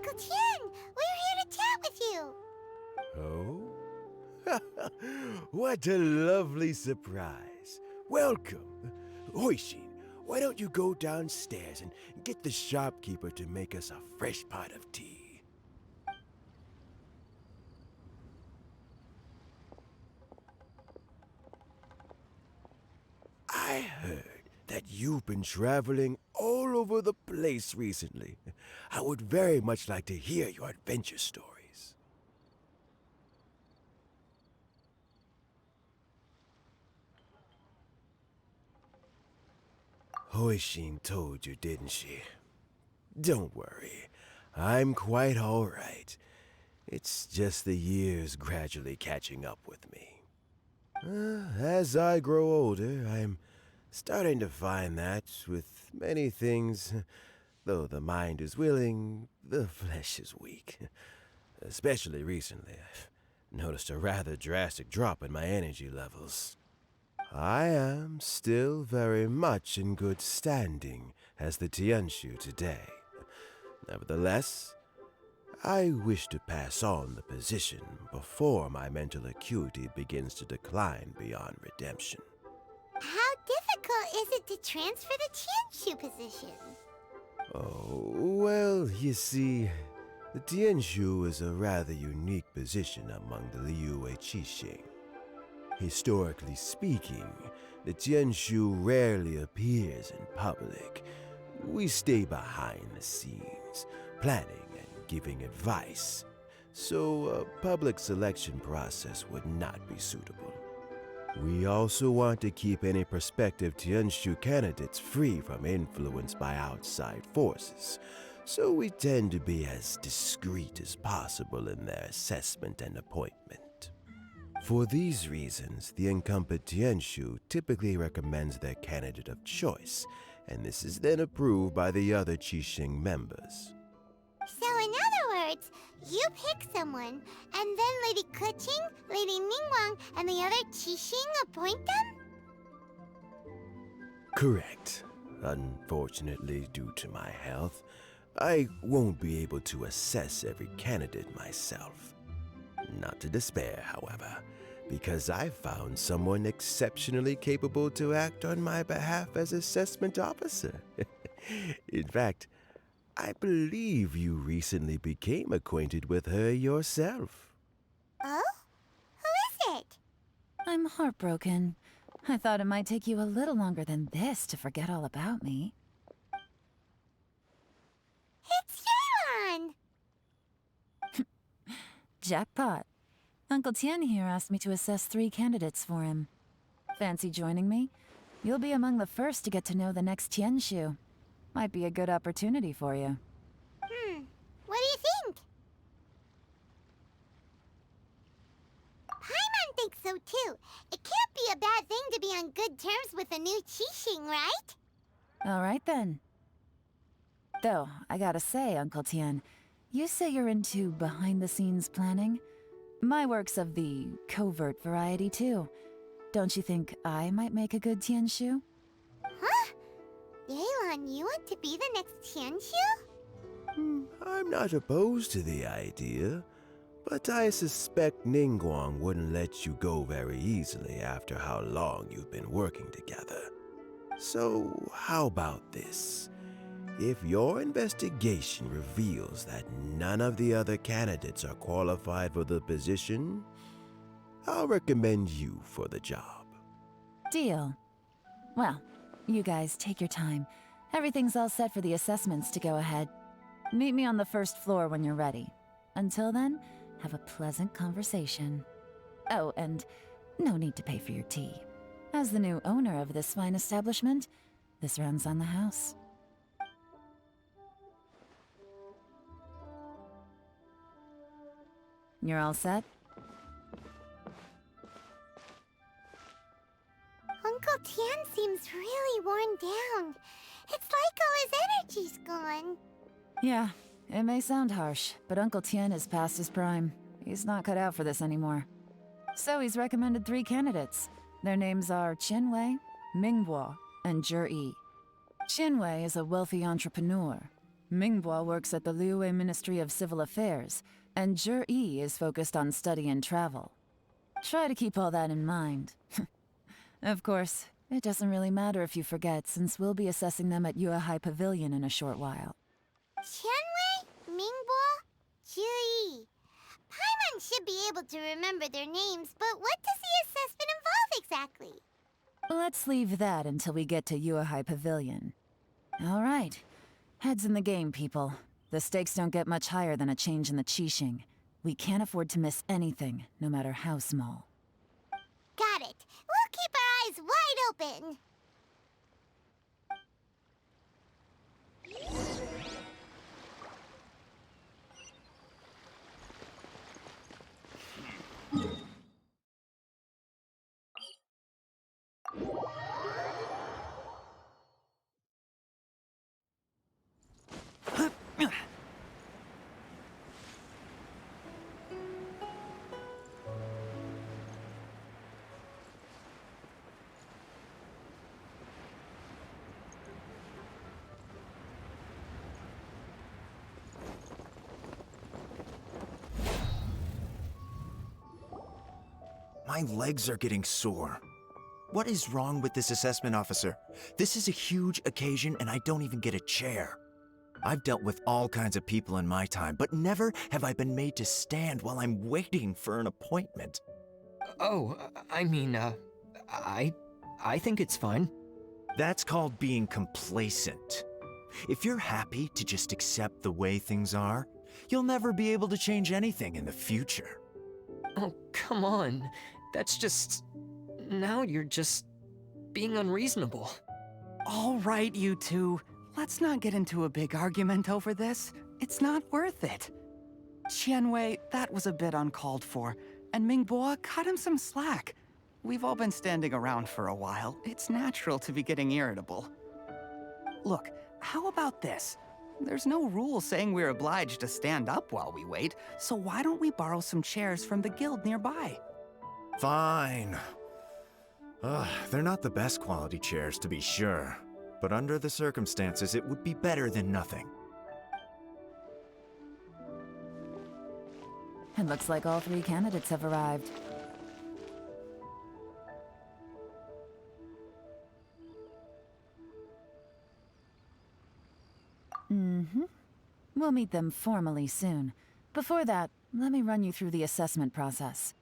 Uncle Tian! We're here to chat with you! Oh? What a lovely surprise. Welcome. Hoishin, why don't you go downstairs and get the shopkeeper to make us a fresh pot of tea? I heard that you've been traveling all over the place recently. I would very much like to hear your adventure stories. Hoishin told you, didn't she? Don't worry. I'm quite all right. It's just the years gradually catching up with me. As I grow older, I'm starting to find that with many things, though the mind is willing, the flesh is weak. Especially recently, I've noticed a rather drastic drop in my energy levels. I am still very much in good standing as the Tianshu today. Nevertheless, I wish to pass on the position before my mental acuity begins to decline beyond redemption. How difficult is it to transfer the Tianshu position? Oh, well, you see, the Tianshu is a rather unique position among the Liyue Qixing. Historically speaking, the Tianshu rarely appears in public. We stay behind the scenes, planning and giving advice, so a public selection process would not be suitable. We also want to keep any prospective Tianshu candidates free from influence by outside forces, so we tend to be as discreet as possible in their assessment and appointment. For these reasons, the incumbent Tianshu typically recommends their candidate of choice, and this is then approved by the other Qixing members. So in other words, you pick someone, and then Lady Keqing, Lady Ningguang, and the other Qixing appoint them? Correct. Unfortunately, due to my health, I won't be able to assess every candidate myself. Not to despair, however, because I found someone exceptionally capable to act on my behalf as assessment officer. In fact, I believe you recently became acquainted with her yourself. Oh? Who is it? I'm heartbroken. I thought it might take you a little longer than this to forget all about me. It's Yelan! Jackpot. Uncle Tian here asked me to assess 3 candidates for him. Fancy joining me? You'll be among the first to get to know the next Tianshu. Might be a good opportunity for you. What do you think? Paimon thinks so too. It can't be a bad thing to be on good terms with a new Qixing, right? All right then. Though, I gotta say, Uncle Tian, you say you're into behind-the-scenes planning? My work's of the covert variety too. Don't you think I might make a good Tianshu? Huh? Yelan, you want to be the next Tianshu? I'm not opposed to the idea, but I suspect Ningguang wouldn't let you go very easily after how long you've been working together. So, how about this? If your investigation reveals that none of the other candidates are qualified for the position, I'll recommend you for the job. Deal. Well, you guys take your time. Everything's all set for the assessments to go ahead. Meet me on the first floor when you're ready. Until then, have a pleasant conversation. Oh, and no need to pay for your tea. As the new owner of this fine establishment, this runs on the house. You're all set? Uncle Tian seems really worn down. It's like all his energy's gone. Yeah, it may sound harsh, but Uncle Tian is past his prime. He's not cut out for this anymore. So he's recommended 3 candidates. Their names are Qinwei, Mingbo, and Zhi. Qinwei is a wealthy entrepreneur. Minghua works at the Liyue Ministry of Civil Affairs, and Zhi is focused on study and travel. Try to keep all that in mind. Of course, it doesn't really matter if you forget, since we'll be assessing them at Yuehai Pavilion in a short while. Qianwei, Mingbo, Zhi. Paimon should be able to remember their names, but what does the assessment involve exactly? Let's leave that until we get to Yuehai Pavilion. All right. Heads in the game, people. The stakes don't get much higher than a change in the Qixing. We can't afford to miss anything, no matter how small. Got it. We'll keep our eyes wide open. My legs are getting sore. What is wrong with this assessment officer? This is a huge occasion and I don't even get a chair. I've dealt with all kinds of people in my time, but never have I been made to stand while I'm waiting for an appointment. Oh, I think it's fine. That's called being complacent. If you're happy to just accept the way things are, you'll never be able to change anything in the future. Oh, come on. That's just... Now you're just... being unreasonable. All right, you two. Let's not get into a big argument over this. It's not worth it. Qianwei, that was a bit uncalled for, and Mingbo, cut him some slack. We've all been standing around for a while. It's natural to be getting irritable. Look, how about this? There's no rule saying we're obliged to stand up while we wait, so why don't we borrow some chairs from the guild nearby? Fine. They're not the best quality chairs, to be sure. But under the circumstances, it would be better than nothing. It looks like all 3 candidates have arrived. We'll meet them formally soon. Before that, let me run you through the assessment process.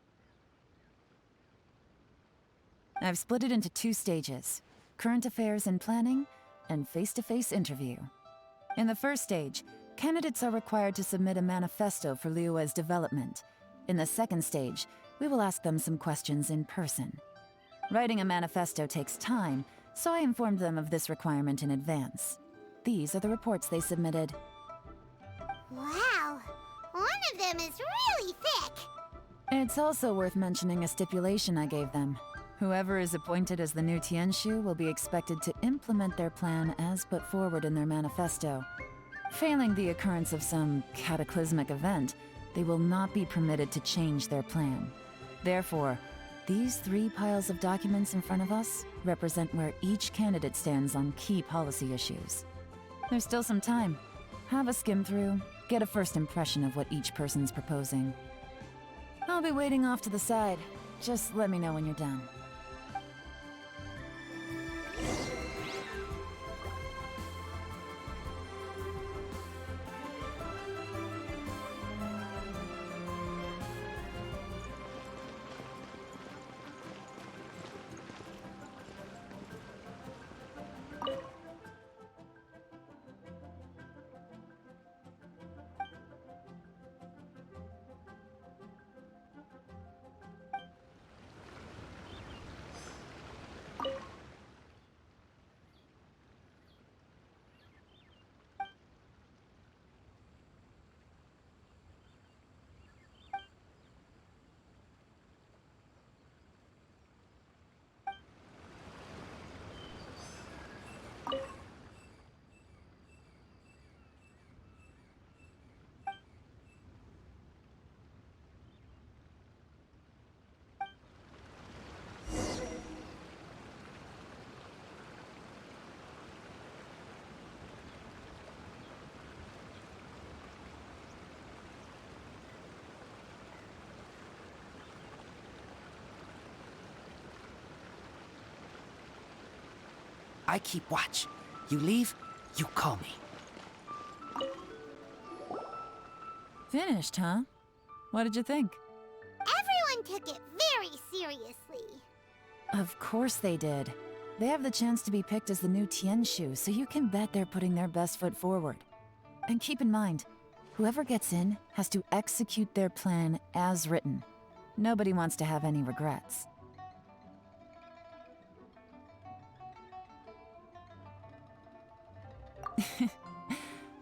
I've split it into 2 stages: current affairs and planning, and face-to-face interview. In the first stage, candidates are required to submit a manifesto for Liyue's development. In the second stage, we will ask them some questions in person. Writing a manifesto takes time, so I informed them of this requirement in advance. These are the reports they submitted. Wow, one of them is really thick. It's also worth mentioning a stipulation I gave them. Whoever is appointed as the new Tianshu will be expected to implement their plan as put forward in their manifesto. Failing the occurrence of some cataclysmic event, they will not be permitted to change their plan. Therefore, these 3 piles of documents in front of us represent where each candidate stands on key policy issues. There's still some time. Have a skim through, get a first impression of what each person's proposing. I'll be waiting off to the side. Just let me know when you're done. I keep watch. You leave, you call me. Finished, huh? What did you think? Everyone took it very seriously. Of course they did. They have the chance to be picked as the new Tianshu, so you can bet they're putting their best foot forward. And keep in mind, whoever gets in has to execute their plan as written. Nobody wants to have any regrets.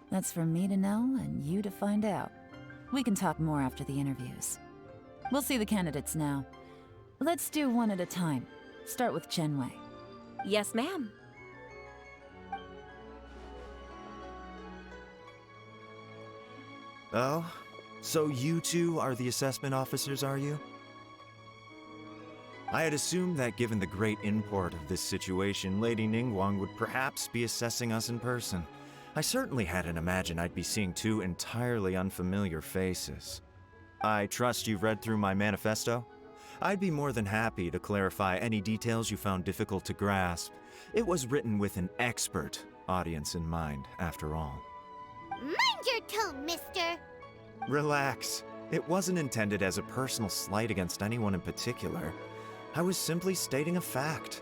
That's for me to know and you to find out. We can talk more after the interviews. We'll see the candidates now. Let's do one at a time. Start with Chenwei. Yes, ma'am. Oh? So you two are the assessment officers, are you? I had assumed that given the great import of this situation, Lady Ningguang would perhaps be assessing us in person. I certainly hadn't imagined I'd be seeing two entirely unfamiliar faces. I trust you've read through my manifesto? I'd be more than happy to clarify any details you found difficult to grasp. It was written with an expert audience in mind, after all. Mind your tone, mister. Relax. It wasn't intended as a personal slight against anyone in particular. I was simply stating a fact.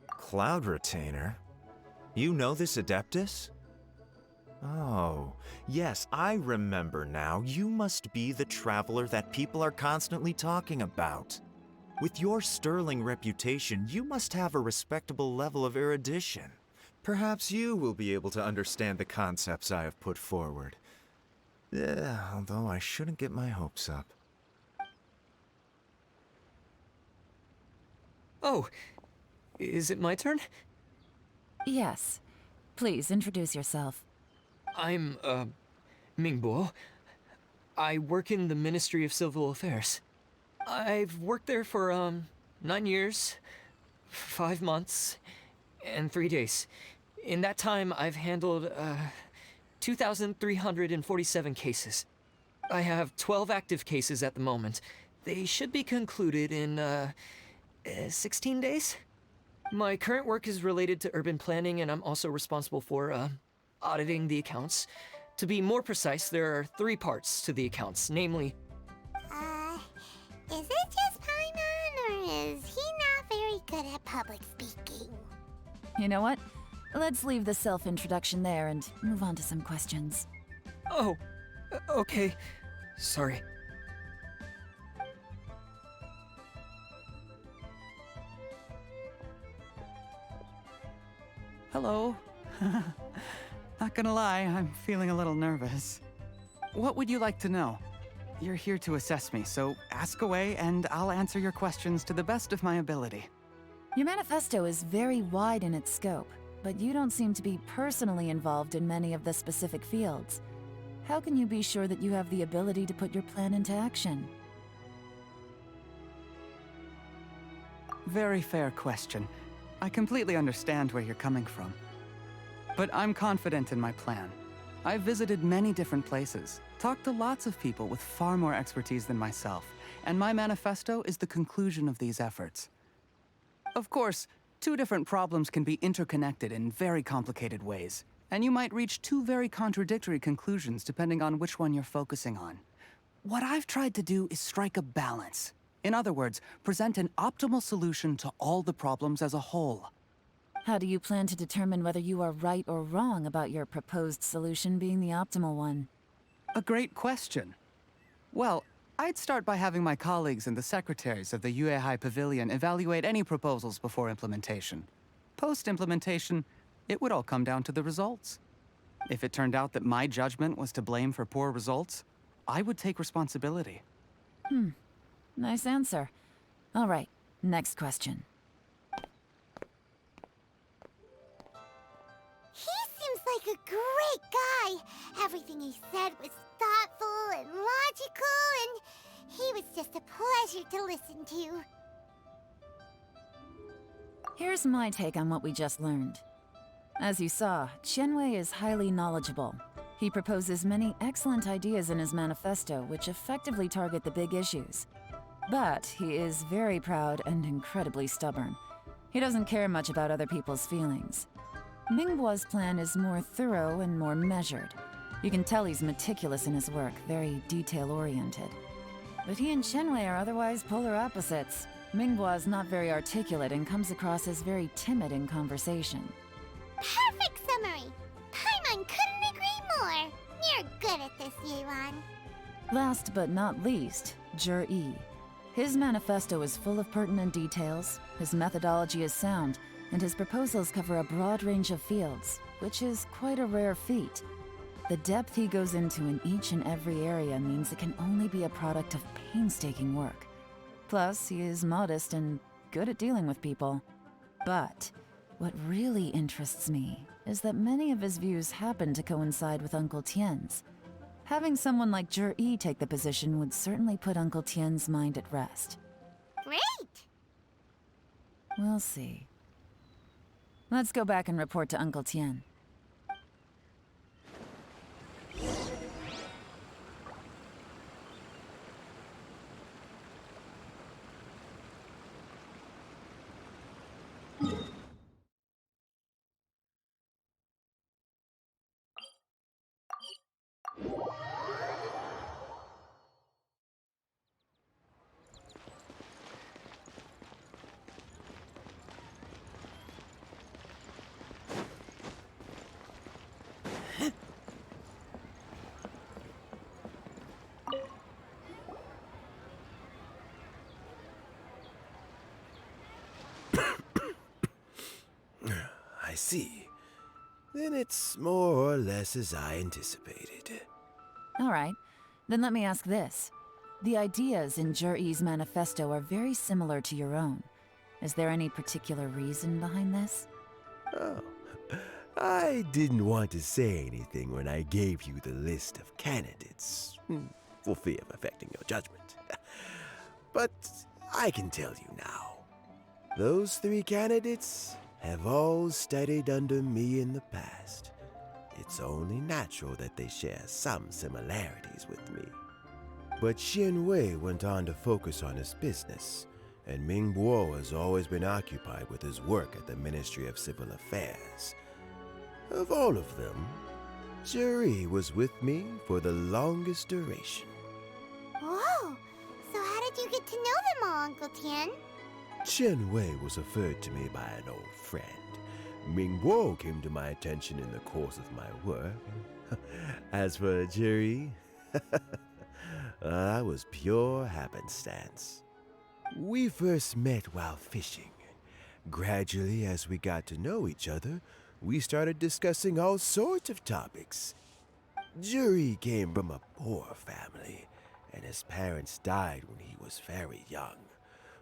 Cloud Retainer? You know this Adeptus? Oh, yes, I remember now. You must be the traveler that people are constantly talking about. With your sterling reputation, you must have a respectable level of erudition. Perhaps you will be able to understand the concepts I have put forward. Although I shouldn't get my hopes up. Oh, is it my turn? Yes. Please, introduce yourself. I'm, Mingbo. I work in the Ministry of Civil Affairs. I've worked there for, 9 years, 5 months, and 3 days. In that time, I've handled, 2,347 cases. I have 12 active cases at the moment. They should be concluded in, 16 days? My current work is related to urban planning, and I'm also responsible for, auditing the accounts. To be more precise, there are 3 parts to the accounts, namely... Is it just Paimon, or is he not very good at public speaking? You know what? Let's leave the self-introduction there and move on to some questions. Oh, okay. Sorry. Hello. Not gonna lie, I'm feeling a little nervous. What would you like to know? You're here to assess me, so ask away and I'll answer your questions to the best of my ability. Your manifesto is very wide in its scope, but you don't seem to be personally involved in many of the specific fields. How can you be sure that you have the ability to put your plan into action? Very fair question. I completely understand where you're coming from. But I'm confident in my plan. I've visited many different places, talked to lots of people with far more expertise than myself, and my manifesto is the conclusion of these efforts. Of course, 2 different problems can be interconnected in very complicated ways, and you might reach 2 very contradictory conclusions depending on which one you're focusing on. What I've tried to do is strike a balance. In other words, present an optimal solution to all the problems as a whole. How do you plan to determine whether you are right or wrong about your proposed solution being the optimal one? A great question. Well, I'd start by having my colleagues and the secretaries of the Yuehai Pavilion evaluate any proposals before implementation. Post-implementation, it would all come down to the results. If it turned out that my judgment was to blame for poor results, I would take responsibility. Nice answer. All right, next question. He seems like a great guy. Everything he said was thoughtful and logical, and he was just a pleasure to listen to. Here's my take on what we just learned. As you saw, Chenwei is highly knowledgeable. He proposes many excellent ideas in his manifesto which effectively target the big issues. But he is very proud and incredibly stubborn. He doesn't care much about other people's feelings. Mingbo's plan is more thorough and more measured. You can tell he's meticulous in his work, very detail-oriented. But he and Shenwei are otherwise polar opposites. Mingbo is not very articulate and comes across as very timid in conversation. Perfect summary! Paimon couldn't agree more! You're good at this, Yelan. Last but not least, Yi. His manifesto is full of pertinent details, his methodology is sound, and his proposals cover a broad range of fields, which is quite a rare feat. The depth he goes into in each and every area means it can only be a product of painstaking work. Plus, he is modest and good at dealing with people. But what really interests me is that many of his views happen to coincide with Uncle Tien's. Having someone like Yi take the position would certainly put Uncle Tien's mind at rest. Great! We'll see. Let's go back and report to Uncle Tien. I see. Then it's more or less as I anticipated. All right, then let me ask this. The ideas in Yi's manifesto are very similar to your own. Is there any particular reason behind this? Oh, I didn't want to say anything when I gave you the list of candidates, for fear of affecting your judgment. But I can tell you now. Those 3 candidates have all studied under me in the past. It's only natural that they share some similarities with me. But Xianwei went on to focus on his business, and Mingbo has always been occupied with his work at the Ministry of Civil Affairs. Of all of them, Yi was with me for the longest duration. Whoa! So how did you get to know them all, Uncle Tien? Qianwei was referred to me by an old friend. Mingbo came to my attention in the course of my work. As for Yi, that was pure happenstance. We first met while fishing. Gradually, as we got to know each other, we started discussing all sorts of topics. Yi came from a poor family, and his parents died when he was very young.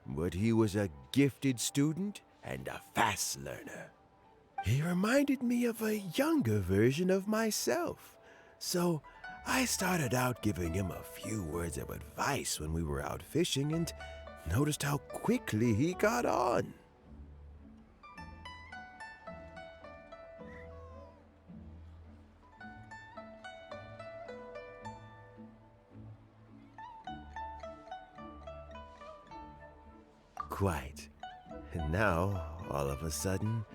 But he was a gifted student and a fast learner. He reminded me of a younger version of myself, so I started out giving him a few words of advice when we were out fishing and noticed how quickly he got on. Quite. And now, all of a sudden,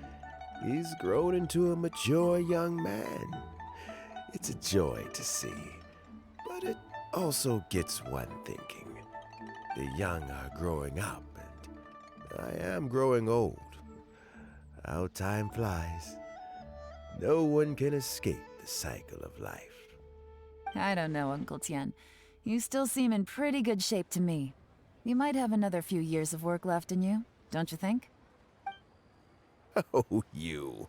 he's grown into a mature young man. It's a joy to see, but it also gets one thinking. The young are growing up, and I am growing old. How time flies. No one can escape the cycle of life. I don't know, Uncle Tien. You still seem in pretty good shape to me. You might have another few years of work left in you, don't you think? Oh, you.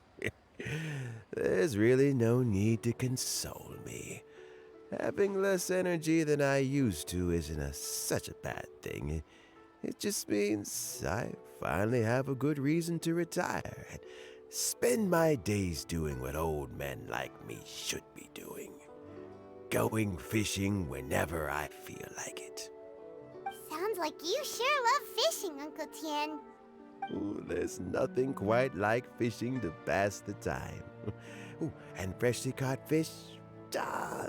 There's really no need to console me. Having less energy than I used to isn't such a bad thing. It just means I finally have a good reason to retire and spend my days doing what old men like me should be doing. Going fishing whenever I feel like it. Sounds like you sure love fishing, Uncle Tien. Ooh, there's nothing quite like fishing to pass the time. Ooh, and freshly caught fish,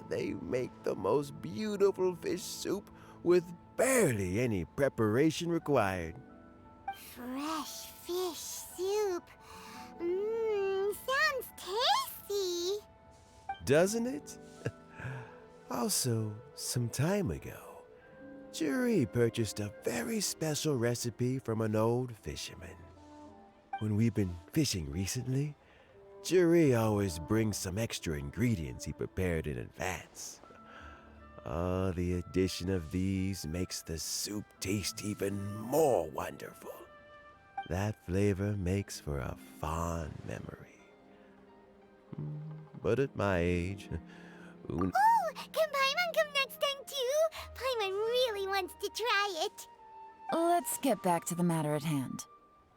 They make the most beautiful fish soup with barely any preparation required. Fresh fish soup. Sounds tasty. Doesn't it? Also, some time ago, Juri purchased a very special recipe from an old fisherman. When we've been fishing recently, Juri always brings some extra ingredients he prepared in advance. The addition of these makes the soup taste even more wonderful. That flavor makes for a fond memory. But at my age, who Oh, can Paimon come next time too? Paimon really wants to try it. Let's get back to the matter at hand.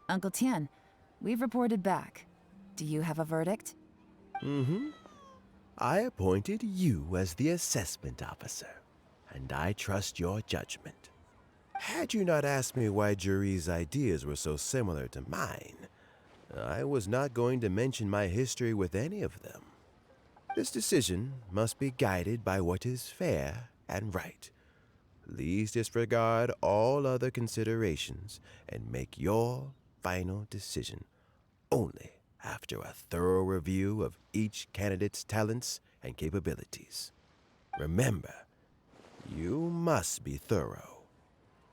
Uncle Tian, we've reported back. Do you have a verdict? I appointed you as the assessment officer, and I trust your judgment. Had you not asked me why Juri's ideas were so similar to mine, I was not going to mention my history with any of them. This decision must be guided by what is fair and right. Please disregard all other considerations and make your final decision only after a thorough review of each candidate's talents and capabilities. Remember, you must be thorough.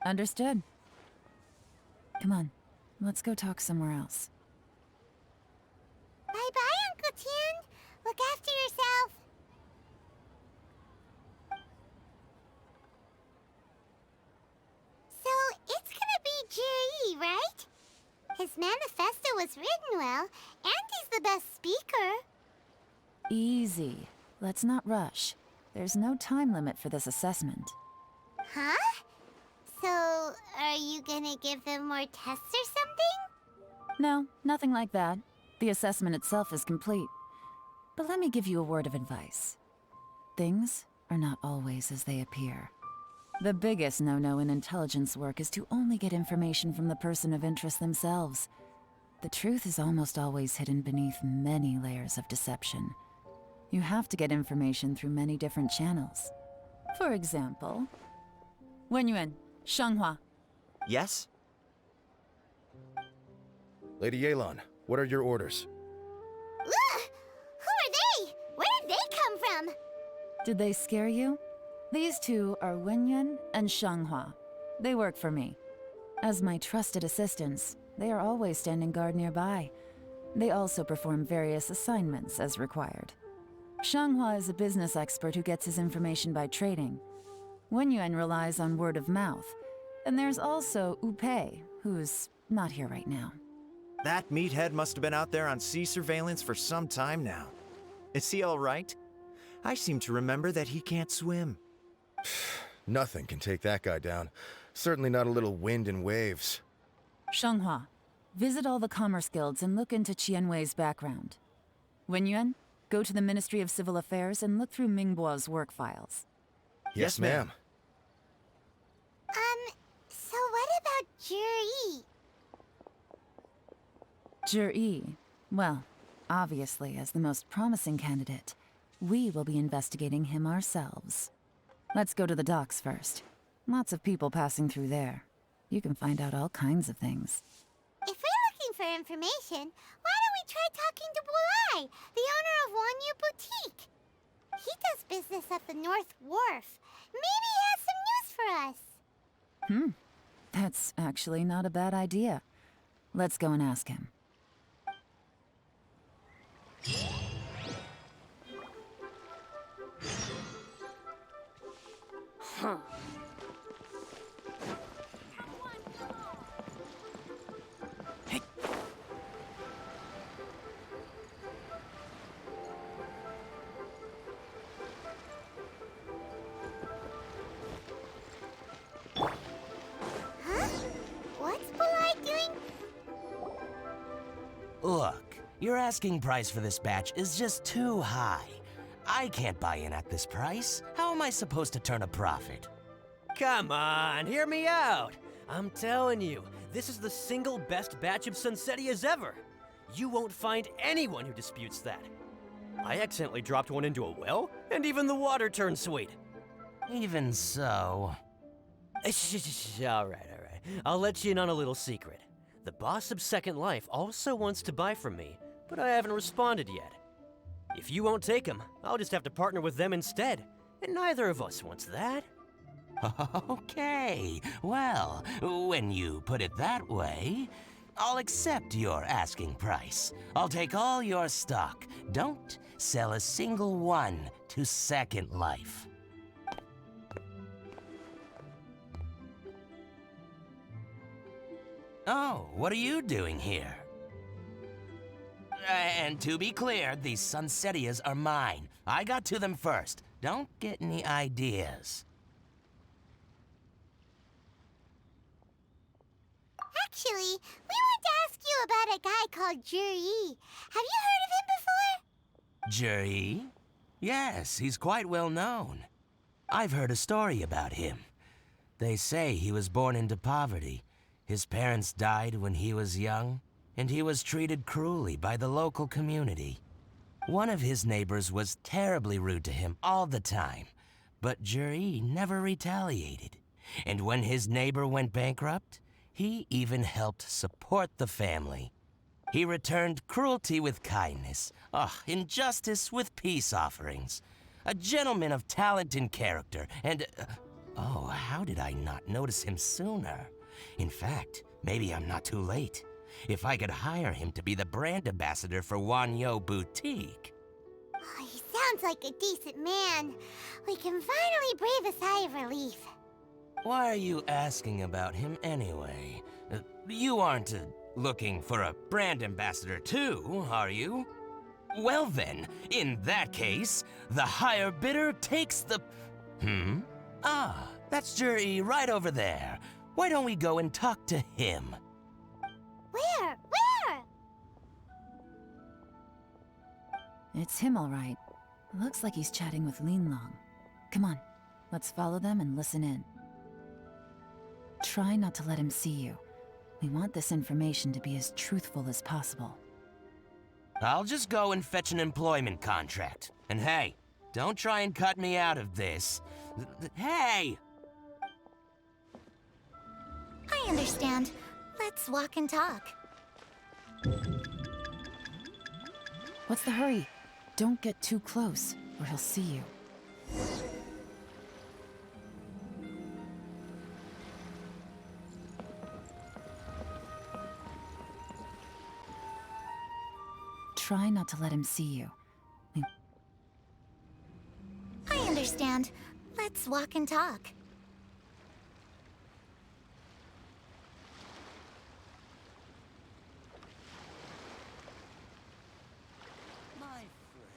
Understood. Come on, let's go talk somewhere else. Bye-bye, Uncle Tian. Look after yourself. So, it's gonna be Jiri, right? His manifesto was written well, and he's the best speaker. Easy. Let's not rush. There's no time limit for this assessment. Huh? So, are you gonna give them more tests or something? No, nothing like that. The assessment itself is complete. But let me give you a word of advice. Things are not always as they appear. The biggest no-no in intelligence work is to only get information from the person of interest themselves. The truth is almost always hidden beneath many layers of deception. You have to get information through many different channels. For example, Wenyuan, Shanghua. Yes? Lady Yelan, what are your orders? Ugh! Who are they? Where did they come from? Did they scare you? These two are Wenyuan and Shanghua. They work for me. As my trusted assistants, they are always standing guard nearby. They also perform various assignments as required. Shanghua is a business expert who gets his information by trading. Wenyuan relies on word of mouth. And there's also Upei, who's not here right now. That meathead must have been out there on sea surveillance for some time now. Is he all right? I seem to remember that he can't swim. Nothing can take that guy down. Certainly not a little wind and waves. Shanghua, visit all the commerce guilds and look into Qianwei's background. Wenyuan, go to the Ministry of Civil Affairs and look through Mingbo's work files. Yes, ma'am. So what about Juri? Juri, well, obviously as the most promising candidate, we will be investigating him ourselves. Let's go to the docks first. Lots of people passing through there. You can find out all kinds of things. If we're looking for information, why don't we try talking to Bulai, the owner of Wanyu Boutique? He does business at the North Wharf. Maybe he has some news for us. That's actually not a bad idea. Let's go and ask him. Huh? What's Bulai doing? Look, your asking price for this batch is just too high. I can't buy in at this price. How am I supposed to turn a profit? Come on, hear me out. I'm telling you, this is the single best batch of Sunsetias ever. You won't find anyone who disputes that. I accidentally dropped one into a well, and even the water turned sweet. Even so. All right. I'll let you in on a little secret. The boss of Second Life also wants to buy from me, but I haven't responded yet. If you won't take him, I'll just have to partner with them instead, and neither of us wants that. Okay, well, when you put it that way, I'll accept your asking price. I'll take all your stock. Don't sell a single one to Second Life. Oh, what are you doing here? And to be clear, these Sunsettias are mine. I got to them first. Don't get any ideas. Actually, we want to ask you about a guy called Juri. Have you heard of him before? Juri? Yes, he's quite well known. I've heard a story about him. They say he was born into poverty. His parents died when he was young, and he was treated cruelly by the local community. One of his neighbors was terribly rude to him all the time, but Juri never retaliated. And when his neighbor went bankrupt, he even helped support the family. He returned cruelty with kindness, injustice with peace offerings. A gentleman of talent and character, and... oh, how did I not notice him sooner? In fact, maybe I'm not too late. If I could hire him to be the brand ambassador for Wanyo Boutique. Oh, he sounds like a decent man. We can finally breathe a sigh of relief. Why are you asking about him anyway? You aren't looking for a brand ambassador too, are you? Well then, in that case, the higher bidder takes the... Ah, that's Juri right over there. Why don't we go and talk to him? Where? It's him, all right. Looks like he's chatting with Linlong. Come on, let's follow them and listen in. Try not to let him see you. We want this information to be as truthful as possible. I'll just go and fetch an employment contract. And hey, don't try and cut me out of this. Hey! I understand. Let's walk and talk. What's the hurry? Don't get too close, or he'll see you. Try not to let him see you. I understand. Let's walk and talk.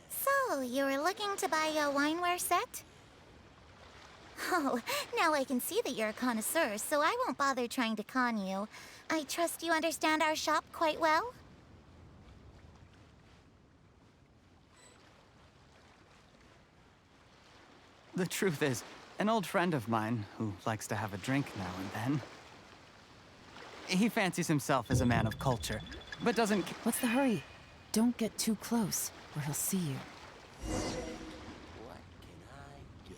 So, you were looking to buy a wineware set? Oh, now I can see that you're a connoisseur, so I won't bother trying to con you. I trust you understand our shop quite well? The truth is, an old friend of mine, who likes to have a drink now and then, he fancies himself as a man of culture, but doesn't... What's the hurry? Don't get too close, or he'll see you. What can I get you?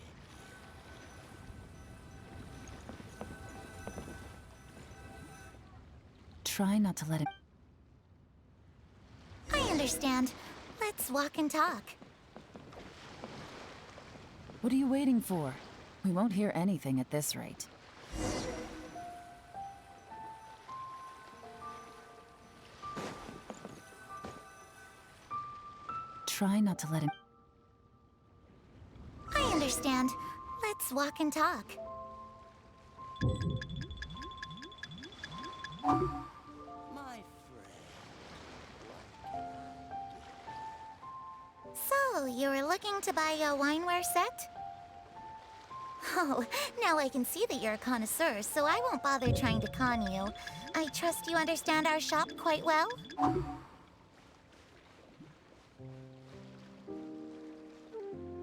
Try not to let him... I understand. Let's walk and talk. What are you waiting for? We won't hear anything at this rate. Try not to let him... I understand. Let's walk and talk. My friend, So, you were looking to buy a wineware set? Oh, now I can see that you're a connoisseur, so I won't bother trying to con you. I trust you understand our shop quite well?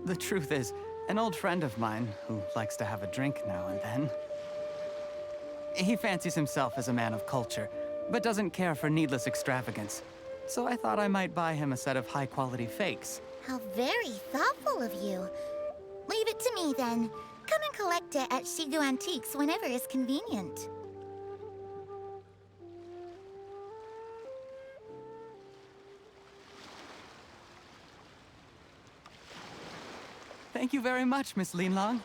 The truth is, an old friend of mine, who likes to have a drink now and then, he fancies himself as a man of culture, but doesn't care for needless extravagance. So I thought I might buy him a set of high-quality fakes. How very thoughtful of you. Leave it to me, then. Come and collect it at Shigu Antiques whenever is convenient. Thank you very much, Miss Linlong.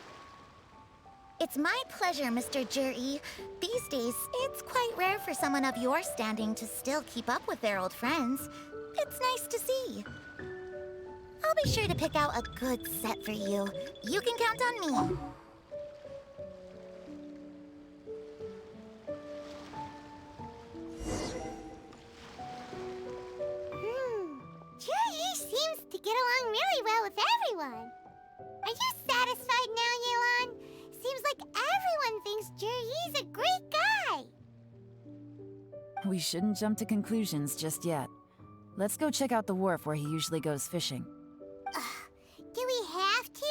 It's my pleasure, Mr. Juri. These days, it's quite rare for someone of your standing to still keep up with their old friends. It's nice to see. I'll be sure to pick out a good set for you. You can count on me. Juri seems to get along really well with everyone. Are you satisfied now, Yelan? Seems like everyone thinks Juri's a great guy. We shouldn't jump to conclusions just yet. Let's go check out the wharf where he usually goes fishing. Do we have to?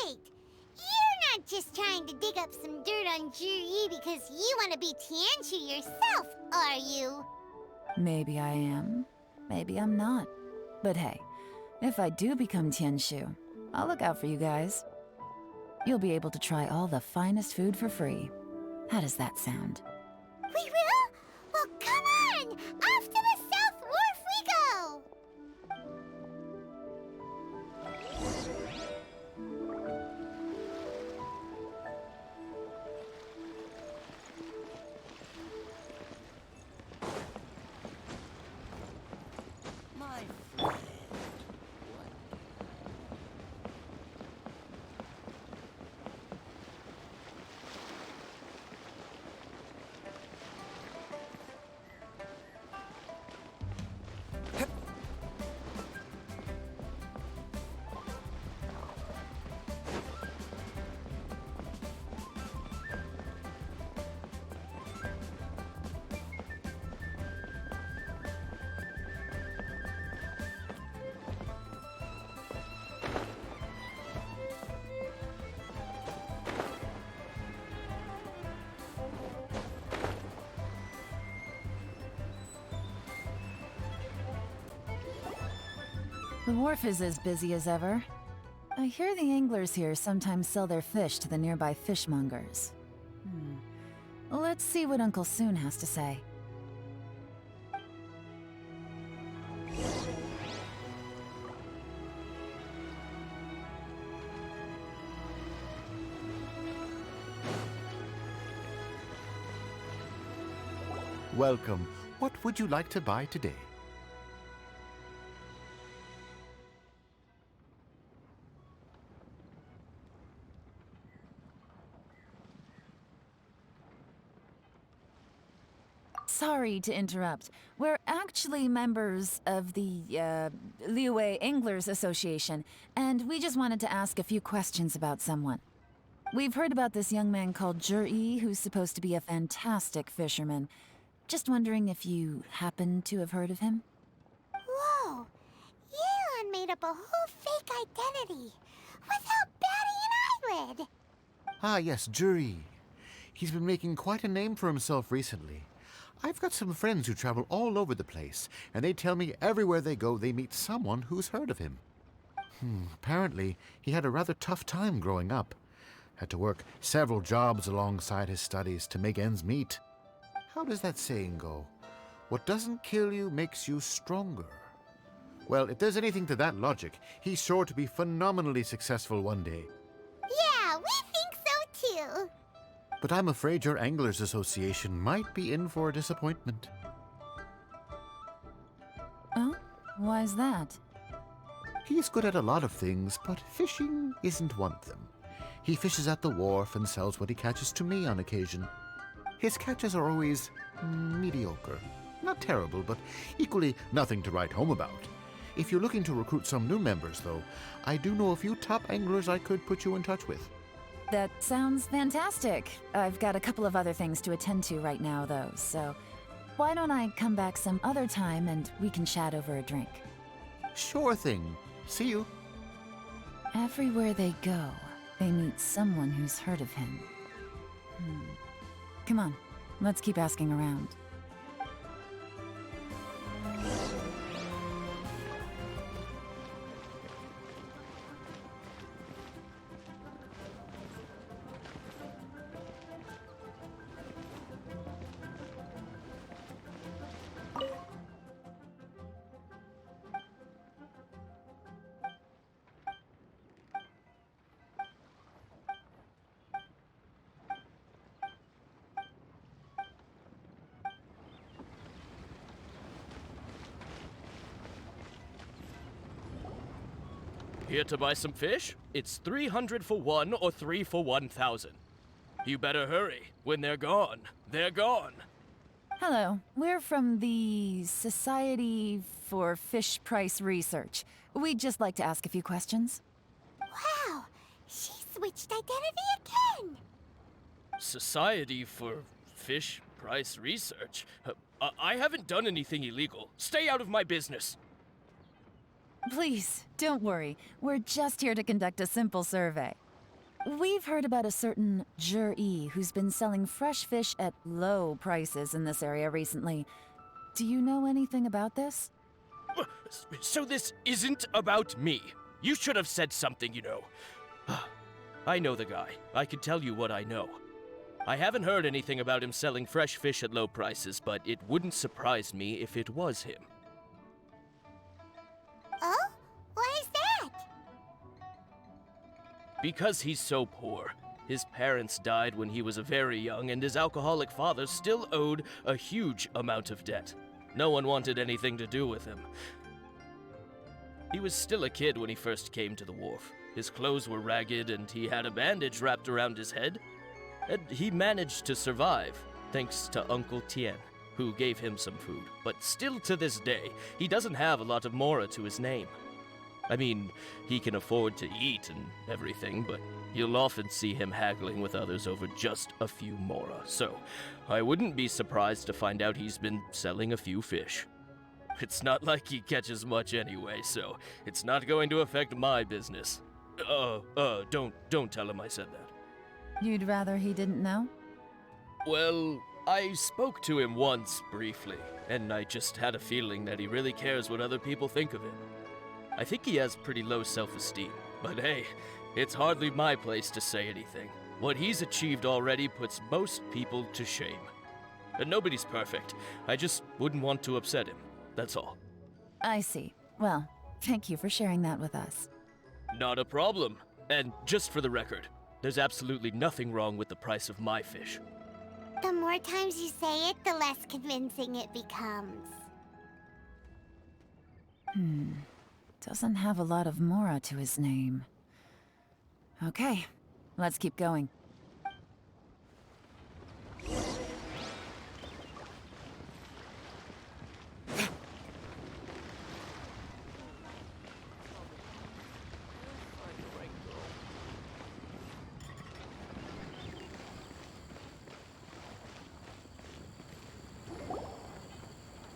Wait, you're not just trying to dig up some dirt on Juri because you want to be Tianshu yourself, are you? Maybe I am, maybe I'm not. But hey, if I do become Tianshu, I'll look out for you guys. You'll be able to try all the finest food for free. How does that sound? We will? Well, come on! Off to the South Wharf we go! My friend. The wharf is as busy as ever. I hear the anglers here sometimes sell their fish to the nearby fishmongers. Let's see what Uncle Soon has to say. Welcome. What would you like to buy today? Sorry to interrupt. We're actually members of the, Liyue Anglers Association, and we just wanted to ask a few questions about someone. We've heard about this young man called Juri, who's supposed to be a fantastic fisherman. Just wondering if you happen to have heard of him? Whoa! Yelan made up a whole fake identity without batting an eyelid! Ah, yes, Juri. He's been making quite a name for himself recently. I've got some friends who travel all over the place, and they tell me everywhere they go they meet someone who's heard of him. Apparently, he had a rather tough time growing up. Had to work several jobs alongside his studies to make ends meet. How does that saying go? What doesn't kill you makes you stronger. Well, if there's anything to that logic, he's sure to be phenomenally successful one day. Yeah, we think so too! But I'm afraid your Anglers Association might be in for a disappointment. Oh? Why's that? He's good at a lot of things, but fishing isn't one of them. He fishes at the wharf and sells what he catches to me on occasion. His catches are always mediocre. Not terrible, but equally nothing to write home about. If you're looking to recruit some new members, though, I do know a few top anglers I could put you in touch with. That sounds fantastic. I've got a couple of other things to attend to right now, though, so why don't I come back some other time and we can chat over a drink? Sure thing. See you. Everywhere they go, they meet someone who's heard of him. Come on, let's keep asking around. Here to buy some fish? It's 300 for one or 3 for 1,000. You better hurry. When they're gone, they're gone. Hello, we're from the Society for Fish Price Research. We'd just like to ask a few questions. Wow, she switched identity again. Society for Fish Price Research? I haven't done anything illegal. Stay out of my business. Please, don't worry. We're just here to conduct a simple survey. We've heard about a certain Jur-E who's been selling fresh fish at low prices in this area recently. Do you know anything about this? So this isn't about me. You should have said something, you know. I know the guy. I can tell you what I know. I haven't heard anything about him selling fresh fish at low prices, but it wouldn't surprise me if it was him. Oh? Why is that? Because he's so poor. His parents died when he was very young, and his alcoholic father still owed a huge amount of debt. No one wanted anything to do with him. He was still a kid when he first came to the wharf. His clothes were ragged, and he had a bandage wrapped around his head. And he managed to survive, thanks to Uncle Tien, who gave him some food. But still to this day, he doesn't have a lot of mora to his name. I mean, he can afford to eat and everything, but you'll often see him haggling with others over just a few mora. So, I wouldn't be surprised to find out he's been selling a few fish. It's not like he catches much anyway, so it's not going to affect my business. Don't tell him I said that. You'd rather he didn't know? Well, I spoke to him once, briefly, and I just had a feeling that he really cares what other people think of him. I think he has pretty low self-esteem, but hey, it's hardly my place to say anything. What he's achieved already puts most people to shame. And nobody's perfect. I just wouldn't want to upset him, that's all. I see. Well, thank you for sharing that with us. Not a problem. And just for the record, there's absolutely nothing wrong with the price of my fish. The more times you say it, the less convincing it becomes. Doesn't have a lot of mora to his name. Okay, let's keep going.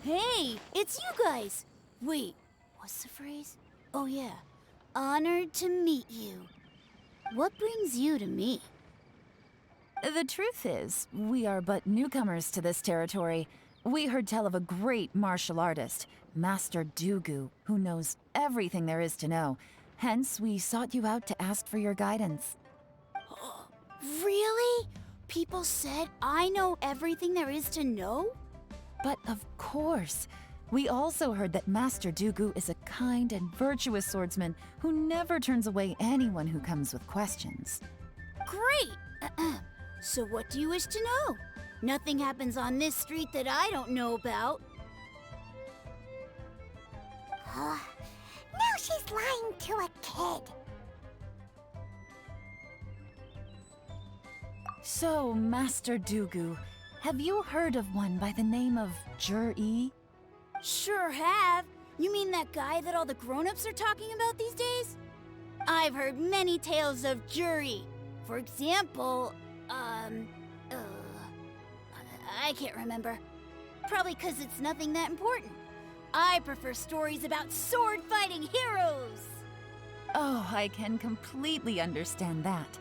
Hey, it's you guys! Wait, what's the phrase? Oh yeah, honored to meet you. What brings you to me? The truth is, we are but newcomers to this territory. We heard tell of a great martial artist, Master Dugu, who knows everything there is to know. Hence, we sought you out to ask for your guidance. Really? People said I know everything there is to know? But of course, we also heard that Master Dugu is a kind and virtuous swordsman who never turns away anyone who comes with questions. Great! So what do you wish to know? Nothing happens on this street that I don't know about. Now she's lying to a kid. So, Master Dugu, have you heard of one by the name of Jur-E? Sure have. You mean that guy that all the grown-ups are talking about these days? I've heard many tales of Jur-E. For example, I can't remember. Probably because it's nothing that important. I prefer stories about sword-fighting heroes. Oh, I can completely understand that.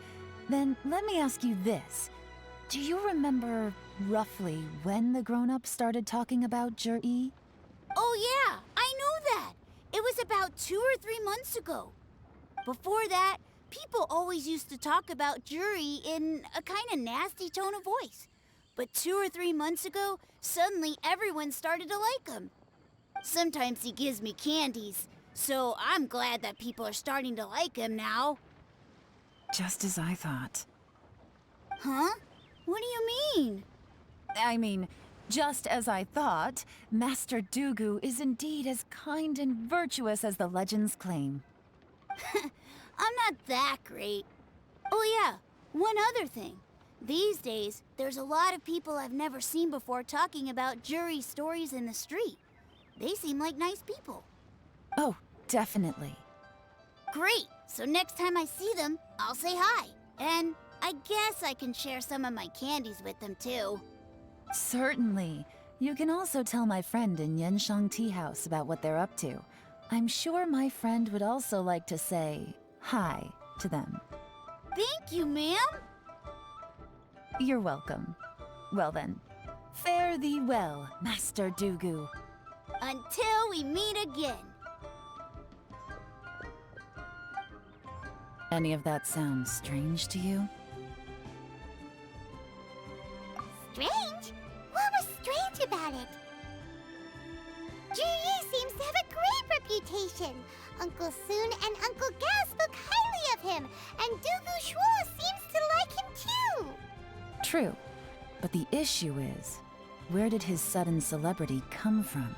Then let me ask you this. Do you remember roughly when the grown-ups started talking about Jur-E? Oh yeah, I know that. It was about 2 or 3 months ago. Before that, people always used to talk about Jur-E in a kind of nasty tone of voice. But 2 or 3 months ago, suddenly everyone started to like him. Sometimes he gives me candies, so I'm glad that people are starting to like him now. Just as I thought. Huh? What do you mean? I mean, just as I thought, Master Dugu is indeed as kind and virtuous as the legends claim. I'm not that great. Oh yeah, one other thing. These days, there's a lot of people I've never seen before talking about jury stories in the street. They seem like nice people. Oh, definitely. Great! So next time I see them, I'll say hi. And I guess I can share some of my candies with them too. Certainly. You can also tell my friend in Yenshang Tea House about what they're up to. I'm sure my friend would also like to say hi to them. Thank you, ma'am! You're welcome. Well then, fare thee well, Master Dugu. Until we meet again. Any of that sound strange to you? Strange? What was strange about it? Ji seems to have a great reputation. Uncle Soon and Uncle Gao spoke highly of him, and Dugu Shuo seems to like him too. True. But the issue is, where did his sudden celebrity come from?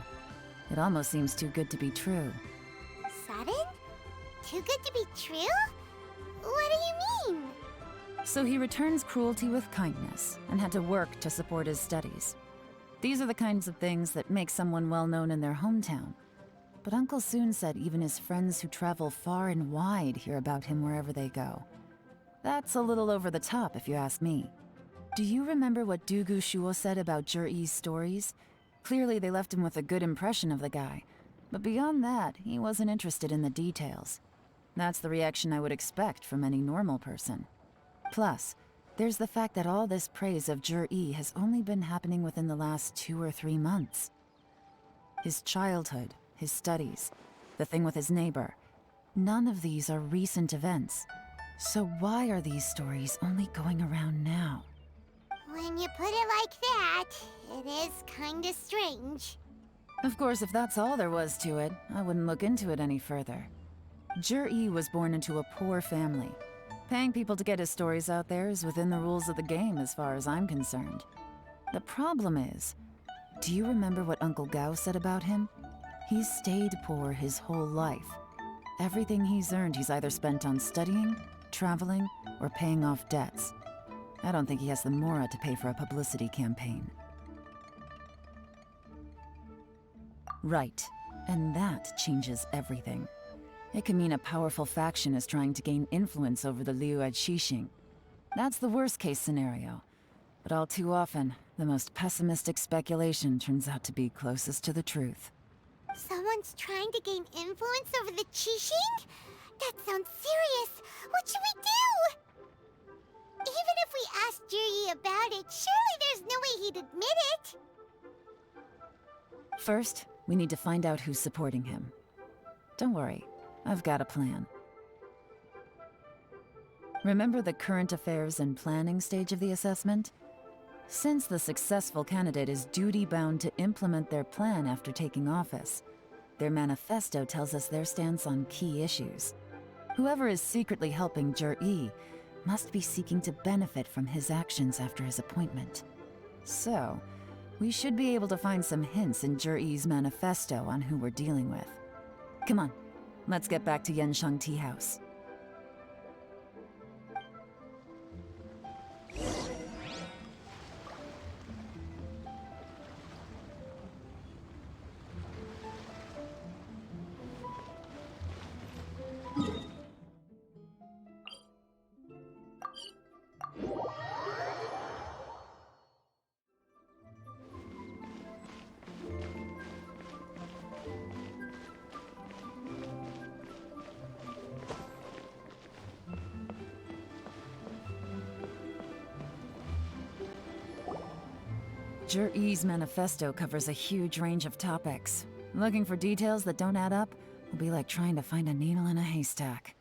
It almost seems too good to be true. Sudden? Too good to be true? What do you mean? So he returns cruelty with kindness, and had to work to support his studies. These are the kinds of things that make someone well known in their hometown. But Uncle Soon said even his friends who travel far and wide hear about him wherever they go. That's a little over the top, if you ask me. Do you remember what Dugu Shuo said about Zhiyi's stories? Clearly they left him with a good impression of the guy. But beyond that, he wasn't interested in the details. That's the reaction I would expect from any normal person. Plus, there's the fact that all this praise of Zhiyi has only been happening within the last 2 or 3 months. His childhood, his studies, the thing with his neighbor, none of these are recent events. So why are these stories only going around now? When you put it like that, it is kinda strange. Of course, if that's all there was to it, I wouldn't look into it any further. Zhiyi was born into a poor family. Paying people to get his stories out there is within the rules of the game as far as I'm concerned. The problem is, do you remember what Uncle Gao said about him? He's stayed poor his whole life. Everything he's earned he's either spent on studying, traveling, or paying off debts. I don't think he has the mora to pay for a publicity campaign. Right, and that changes everything. It can mean a powerful faction is trying to gain influence over the Liu Xixing. That's the worst-case scenario. But all too often, the most pessimistic speculation turns out to be closest to the truth. Someone's trying to gain influence over the Qixing? That sounds serious. What should we do? Even if we asked Zhiyi about it, surely there's no way he'd admit it. First, we need to find out who's supporting him. Don't worry, I've got a plan. Remember the current affairs and planning stage of the assessment? Since the successful candidate is duty-bound to implement their plan after taking office, their manifesto tells us their stance on key issues. Whoever is secretly helping Zhiyi must be seeking to benefit from his actions after his appointment. So, we should be able to find some hints in Zhiyi's manifesto on who we're dealing with. Come on, let's get back to Yenshang Tea House. Zhiyi's manifesto covers a huge range of topics. Looking for details that don't add up will be like trying to find a needle in a haystack.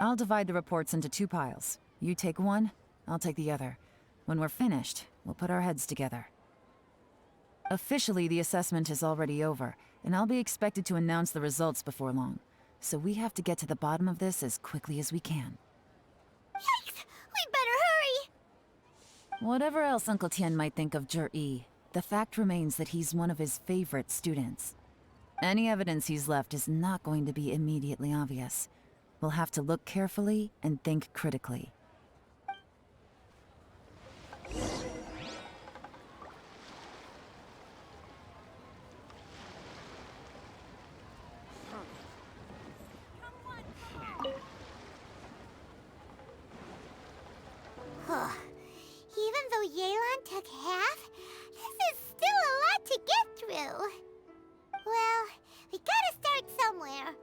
I'll divide the reports into 2 piles. You take one, I'll take the other. When we're finished, we'll put our heads together. Officially, the assessment is already over, and I'll be expected to announce the results before long. So we have to get to the bottom of this as quickly as we can. Yikes! We better hurry! Whatever else Uncle Tian might think of Zhiyi, the fact remains that he's one of his favorite students. Any evidence he's left is not going to be immediately obvious. We'll have to look carefully and think critically. Even though Yelan took half, this is still a lot to get through. Well, we gotta start somewhere.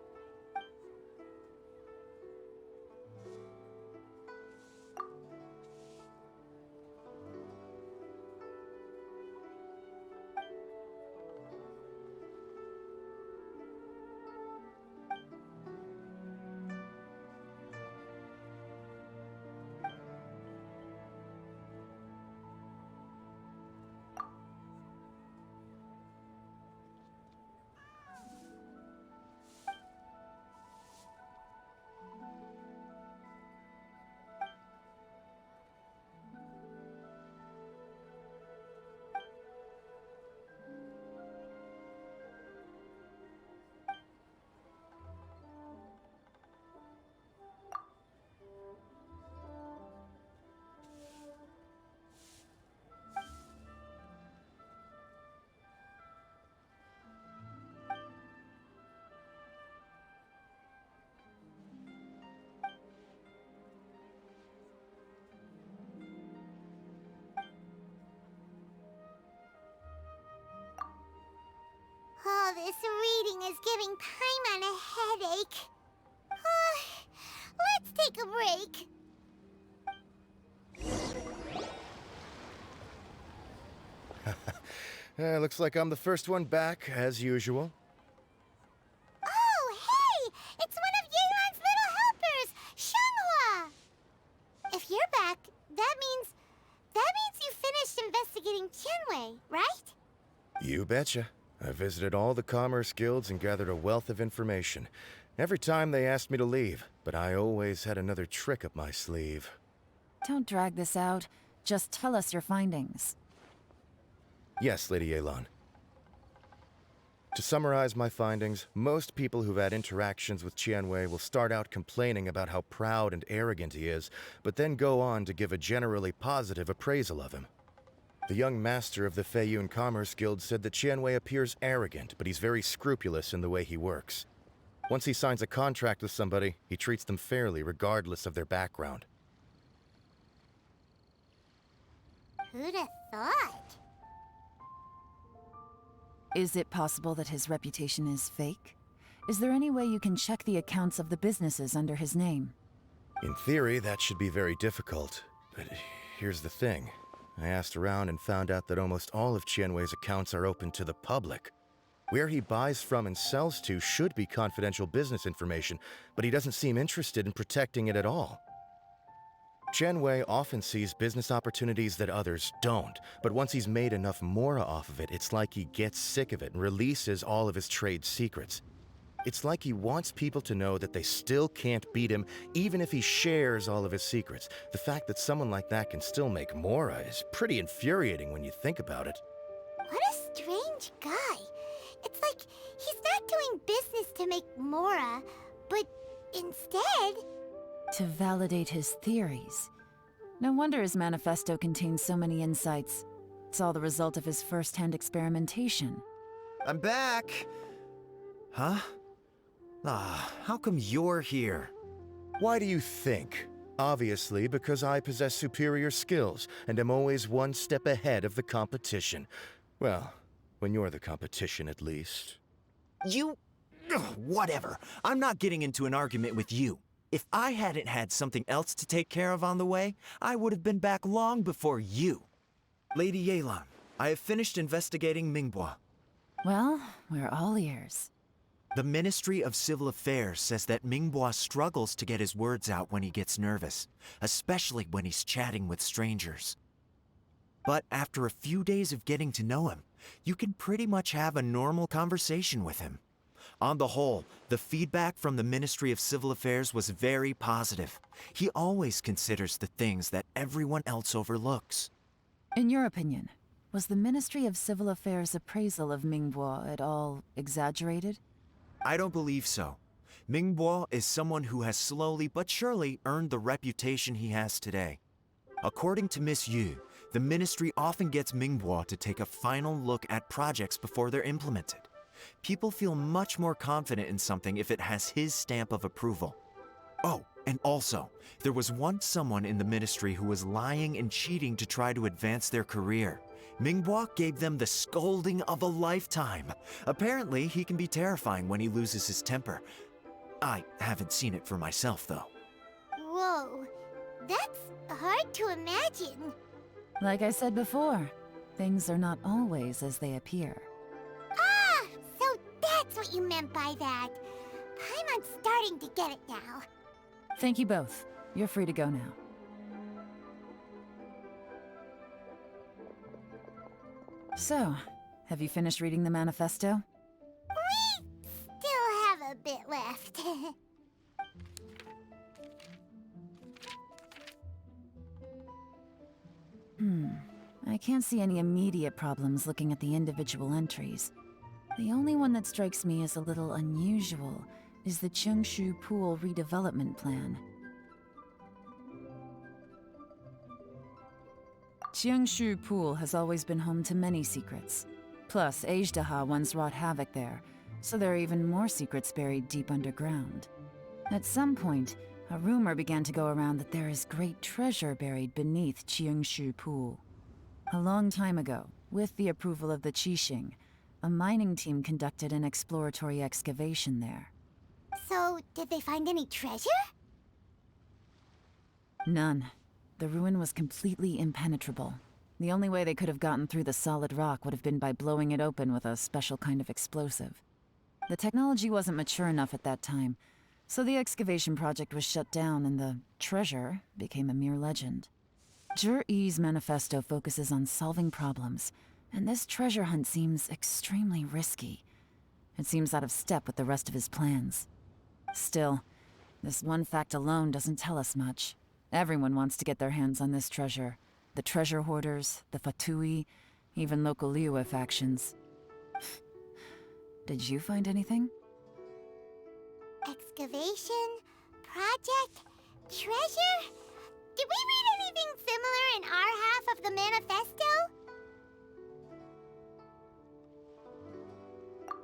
Oh, this reading is giving Paimon a headache. Let's take a break. Looks like I'm the first one back, as usual. Oh, hey! It's one of Yelan's little helpers, Shanghua! If you're back, that means you finished investigating Tianwei, right? You betcha. I visited all the commerce guilds and gathered a wealth of information. Every time they asked me to leave, but I always had another trick up my sleeve. Don't drag this out. Just tell us your findings. Yes, Lady Yelan. To summarize my findings, most people who've had interactions with Tianwei will start out complaining about how proud and arrogant he is, but then go on to give a generally positive appraisal of him. The young master of the Feiyun Commerce Guild said that Tianwei appears arrogant, but he's very scrupulous in the way he works. Once he signs a contract with somebody, he treats them fairly regardless of their background. Who'd have thought? Is it possible that his reputation is fake? Is there any way you can check the accounts of the businesses under his name? In theory, that should be very difficult. But here's the thing. I asked around and found out that almost all of Tianwei's accounts are open to the public. Where he buys from and sells to should be confidential business information, but he doesn't seem interested in protecting it at all. Tianwei often sees business opportunities that others don't, but once he's made enough mora off of it, it's like he gets sick of it and releases all of his trade secrets. It's like he wants people to know that they still can't beat him, even if he shares all of his secrets. The fact that someone like that can still make mora is pretty infuriating when you think about it. What a strange guy. It's like he's not doing business to make mora, but instead... To validate his theories. No wonder his manifesto contains so many insights. It's all the result of his first-hand experimentation. I'm back! Huh? How come you're here? Why do you think? Obviously, because I possess superior skills and am always one step ahead of the competition. Well, when you're the competition, at least. You... Whatever. I'm not getting into an argument with you. If I hadn't had something else to take care of on the way, I would have been back long before you. Lady Yelan, I have finished investigating Mingbua. Well, we're all ears. The Ministry of Civil Affairs says that Mingbua struggles to get his words out when he gets nervous, especially when he's chatting with strangers. But after a few days of getting to know him, you can pretty much have a normal conversation with him. On the whole, the feedback from the Ministry of Civil Affairs was very positive. He always considers the things that everyone else overlooks. In your opinion, was the Ministry of Civil Affairs' appraisal of Mingbua at all exaggerated? I don't believe so. Mingbo is someone who has slowly but surely earned the reputation he has today. According to Miss Yu, the ministry often gets Mingbo to take a final look at projects before they're implemented. People feel much more confident in something if it has his stamp of approval. Oh, and also, there was once someone in the ministry who was lying and cheating to try to advance their career. Mingbo gave them the scolding of a lifetime. Apparently, he can be terrifying when he loses his temper. I haven't seen it for myself, though. Whoa, that's hard to imagine. Like I said before, things are not always as they appear. Ah, so that's what you meant by that. Paimon's starting to get it now. Thank you both. You're free to go now. So, have you finished reading the manifesto? We still have a bit left. I can't see any immediate problems looking at the individual entries. The only one that strikes me as a little unusual is the Cheongshu Pool redevelopment plan. Cheongshu Pool has always been home to many secrets. Plus, Ajdaha once wrought havoc there, so there are even more secrets buried deep underground. At some point, a rumor began to go around that there is great treasure buried beneath Cheongshu Pool. A long time ago, with the approval of the Qixing, a mining team conducted an exploratory excavation there. So, did they find any treasure? None. The ruin was completely impenetrable. The only way they could have gotten through the solid rock would have been by blowing it open with a special kind of explosive. The technology wasn't mature enough at that time, so the excavation project was shut down and the treasure became a mere legend. Zhi-Yi's manifesto focuses on solving problems, and this treasure hunt seems extremely risky. It seems out of step with the rest of his plans. Still, this one fact alone doesn't tell us much. Everyone wants to get their hands on this treasure. The treasure hoarders, the Fatui, even local Liyue factions. Did you find anything? Excavation? Project? Treasure? Did we read anything similar in our half of the manifesto?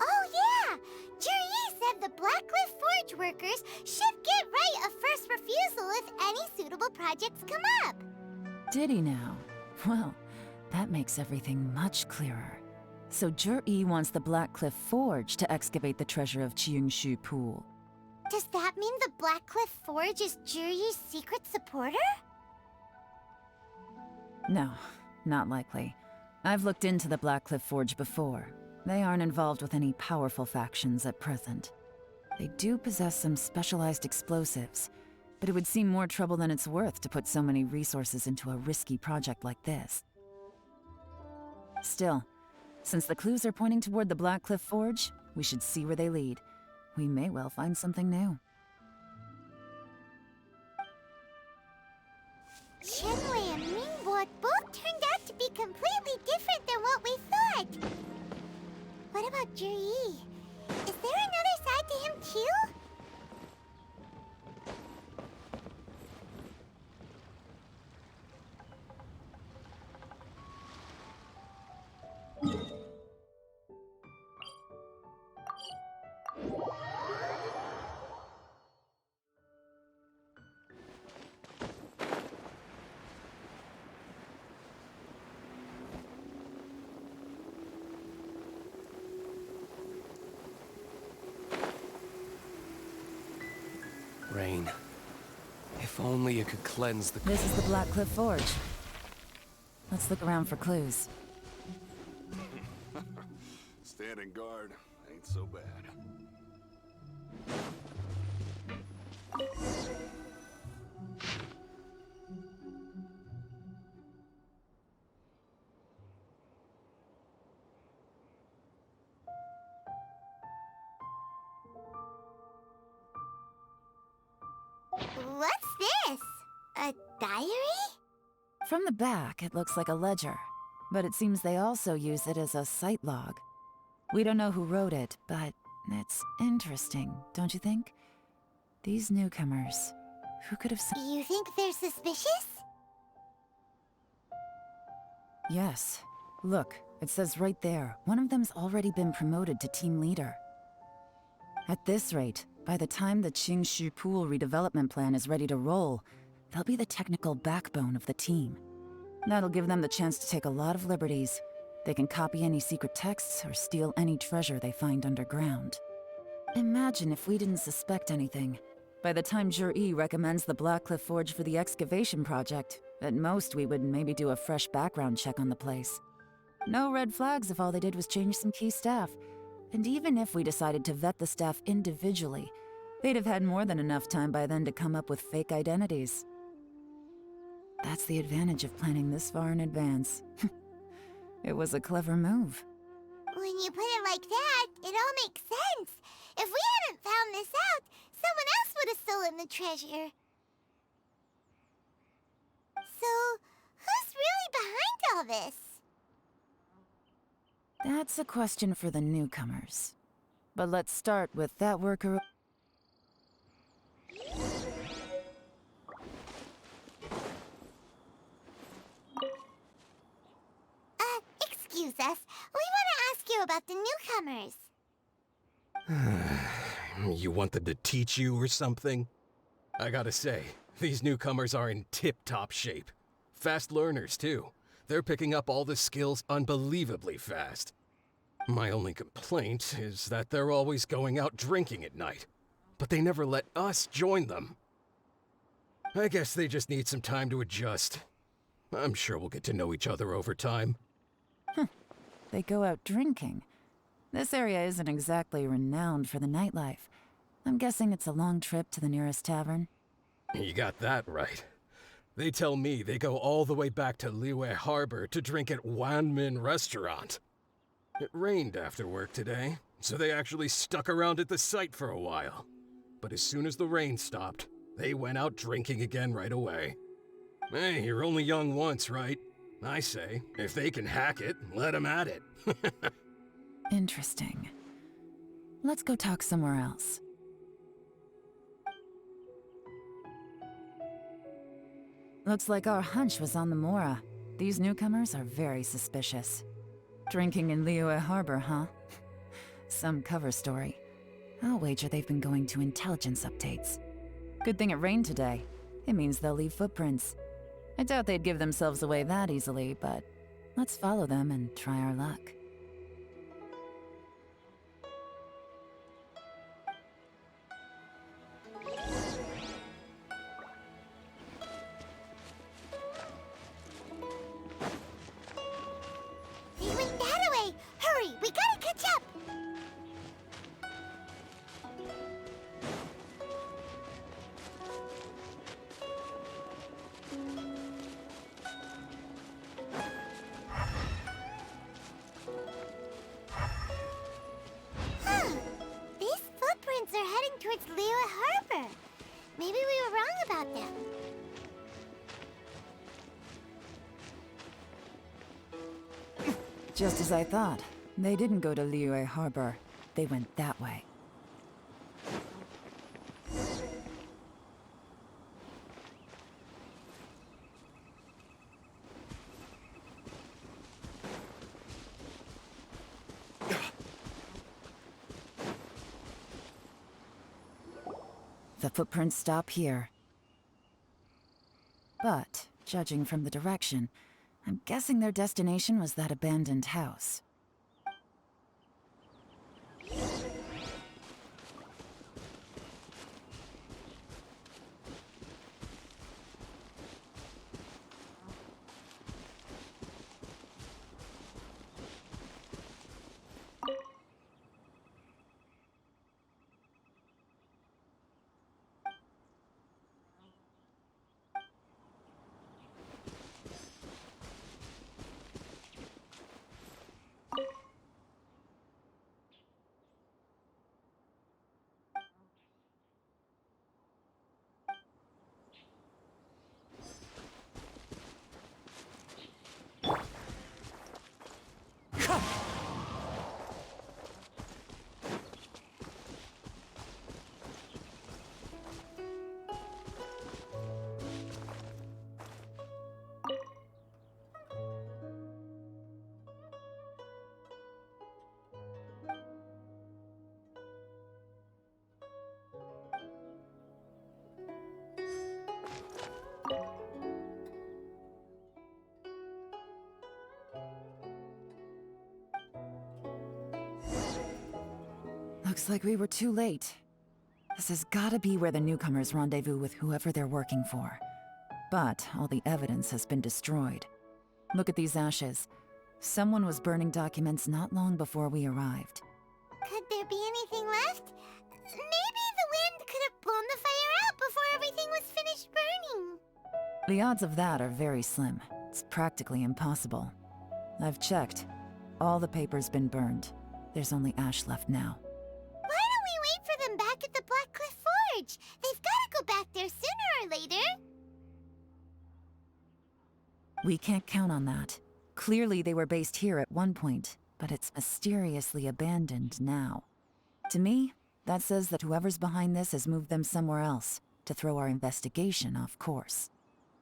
Oh yeah! Zhi-Yi said the Blackcliff Forge workers should get right of first refusal if any suitable projects come up. Did he now? Well, that makes everything much clearer. So Zhi-Yi wants the Blackcliff Forge to excavate the treasure of Cheongshu Pool. Does that mean the Blackcliff Forge is Zhi-Yi's secret supporter? No, not likely. I've looked into the Blackcliff Forge before. They aren't involved with any powerful factions at present. They do possess some specialized explosives, but it would seem more trouble than it's worth to put so many resources into a risky project like this. Still, since the clues are pointing toward the Blackcliff Forge, we should see where they lead. We may well find something new. Shenwei and Mingbo both turned out to be completely different than what we thought. What about Zhi-Yi? Is there another side to him too? Rain. If only you could cleanse the... This is the Blackcliff Forge. Let's look around for clues. Standing guard ain't so bad. What's this? A diary? From the back, it looks like a ledger, but it seems they also use it as a site log. We don't know who wrote it, but it's interesting, don't you think? These newcomers, who could have You think they're suspicious? Yes. Look, it says right there, one of them's already been promoted to team leader. At this rate, by the time the Qingshu Pool redevelopment plan is ready to roll, they'll be the technical backbone of the team. That'll give them the chance to take a lot of liberties. They can copy any secret texts or steal any treasure they find underground. Imagine if we didn't suspect anything. By the time Jur-E recommends the Blackcliff Forge for the excavation project, at most we would maybe do a fresh background check on the place. No red flags if all they did was change some key staff. And even if we decided to vet the staff individually, they'd have had more than enough time by then to come up with fake identities. That's the advantage of planning this far in advance. It was a clever move. When you put it like that, it all makes sense. If we hadn't found this out, someone else would have stolen the treasure. So, who's really behind all this? That's a question for the newcomers. But let's start with that worker. Excuse us. We want to ask you about the newcomers. You want them to teach you or something? I gotta say, these newcomers are in tip-top shape. Fast learners, too. They're picking up all the skills unbelievably fast. My only complaint is that they're always going out drinking at night, but they never let us join them. I guess they just need some time to adjust. I'm sure we'll get to know each other over time. They go out drinking. This area isn't exactly renowned for the nightlife. I'm guessing it's a long trip to the nearest tavern. You got that right. They tell me they go all the way back to Liyue Harbor to drink at Wanmin Restaurant. It rained after work today, so they actually stuck around at the site for a while. But as soon as the rain stopped, they went out drinking again right away. Hey, you're only young once, right? I say, if they can hack it, let them at it. Interesting. Let's go talk somewhere else. Looks like our hunch was on the Mora. These newcomers are very suspicious. Drinking in Liyue Harbor, huh? Some cover story. I'll wager they've been going to intelligence updates. Good thing it rained today. It means they'll leave footprints. I doubt they'd give themselves away that easily, but let's follow them and try our luck. They went that way! Hurry, we gotta catch up! These footprints are heading towards Liyue Harbor. Maybe we were wrong about them. Just as I thought. They didn't go to Liyue Harbor. They went that way. The footprints stop here. But, judging from the direction, I'm guessing their destination was that abandoned house. Looks like we were too late. This has gotta be where the newcomers rendezvous with whoever they're working for. But all the evidence has been destroyed. Look at these ashes. Someone was burning documents not long before we arrived. Could there be anything left? Maybe the wind could have blown the fire out before everything was finished burning. The odds of that are very slim. It's practically impossible. I've checked. All the paper's been burned. There's only ash left now. Why don't we wait for them back at the Black Cliff Forge? They've got to go back there sooner or later. We can't count on that. Clearly they were based here at one point, but it's mysteriously abandoned now. To me, that says that whoever's behind this has moved them somewhere else, to throw our investigation off course.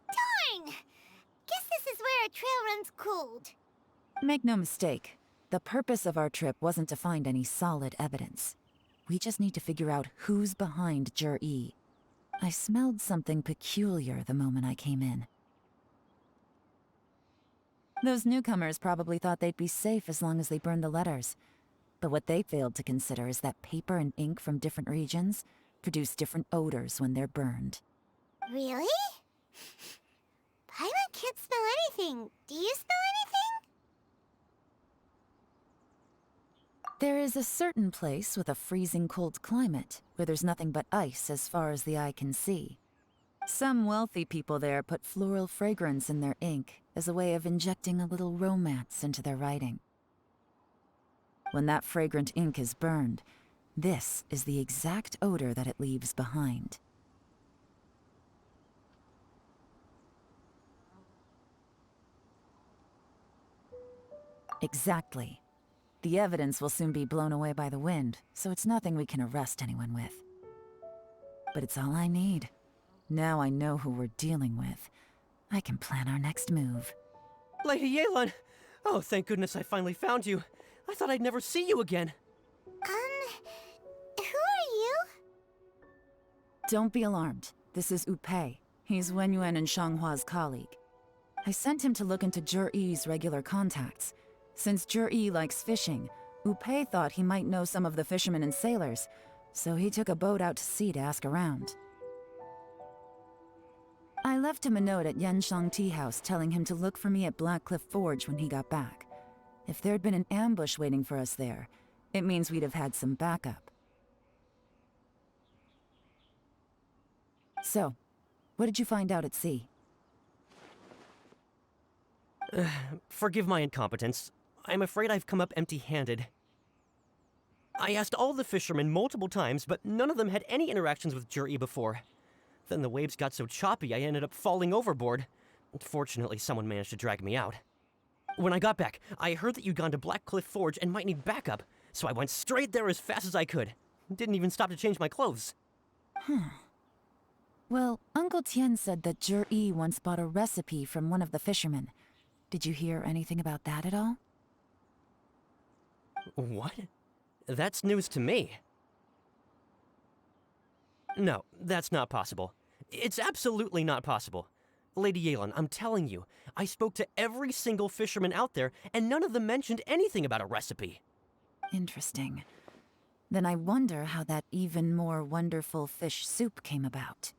Darn! Guess this is where our trail runs cold. Make no mistake, the purpose of our trip wasn't to find any solid evidence. We just need to figure out who's behind Jur-E. I smelled something peculiar the moment I came in. Those newcomers probably thought they'd be safe as long as they burned the letters. But what they failed to consider is that paper and ink from different regions produce different odors when they're burned. Really? Paimon can't smell anything. Do you smell anything? There is a certain place with a freezing cold climate where there's nothing but ice as far as the eye can see. Some wealthy people there put floral fragrance in their ink as a way of injecting a little romance into their writing. When that fragrant ink is burned, this is the exact odor that it leaves behind. Exactly. The evidence will soon be blown away by the wind, so it's nothing we can arrest anyone with. But it's all I need. Now I know who we're dealing with. I can plan our next move. Lady Yelan! Oh, thank goodness I finally found you. I thought I'd never see you again. Who are you? Don't be alarmed. This is Upei. He's Wenyuan and Shanghua's colleague. I sent him to look into Jur-E's regular contacts. Since Jur-E likes fishing, Upei thought he might know some of the fishermen and sailors, so he took a boat out to sea to ask around. I left him a note at Yanshang Tea House telling him to look for me at Black Cliff Forge when he got back. If there'd been an ambush waiting for us there, it means we'd have had some backup. So, what did you find out at sea? Forgive my incompetence. I'm afraid I've come up empty-handed. I asked all the fishermen multiple times, but none of them had any interactions with Jur-E before. Then the waves got so choppy I ended up falling overboard. Fortunately, someone managed to drag me out. When I got back, I heard that you'd gone to Black Cliff Forge and might need backup, so I went straight there as fast as I could. Didn't even stop to change my clothes. Well, Uncle Tien said that Jur-E once bought a recipe from one of the fishermen. Did you hear anything about that at all? What? That's news to me. No, that's not possible. It's absolutely not possible. Lady Yelan, I'm telling you, I spoke to every single fisherman out there, and none of them mentioned anything about a recipe. Interesting. Then I wonder how that even more wonderful fish soup came about.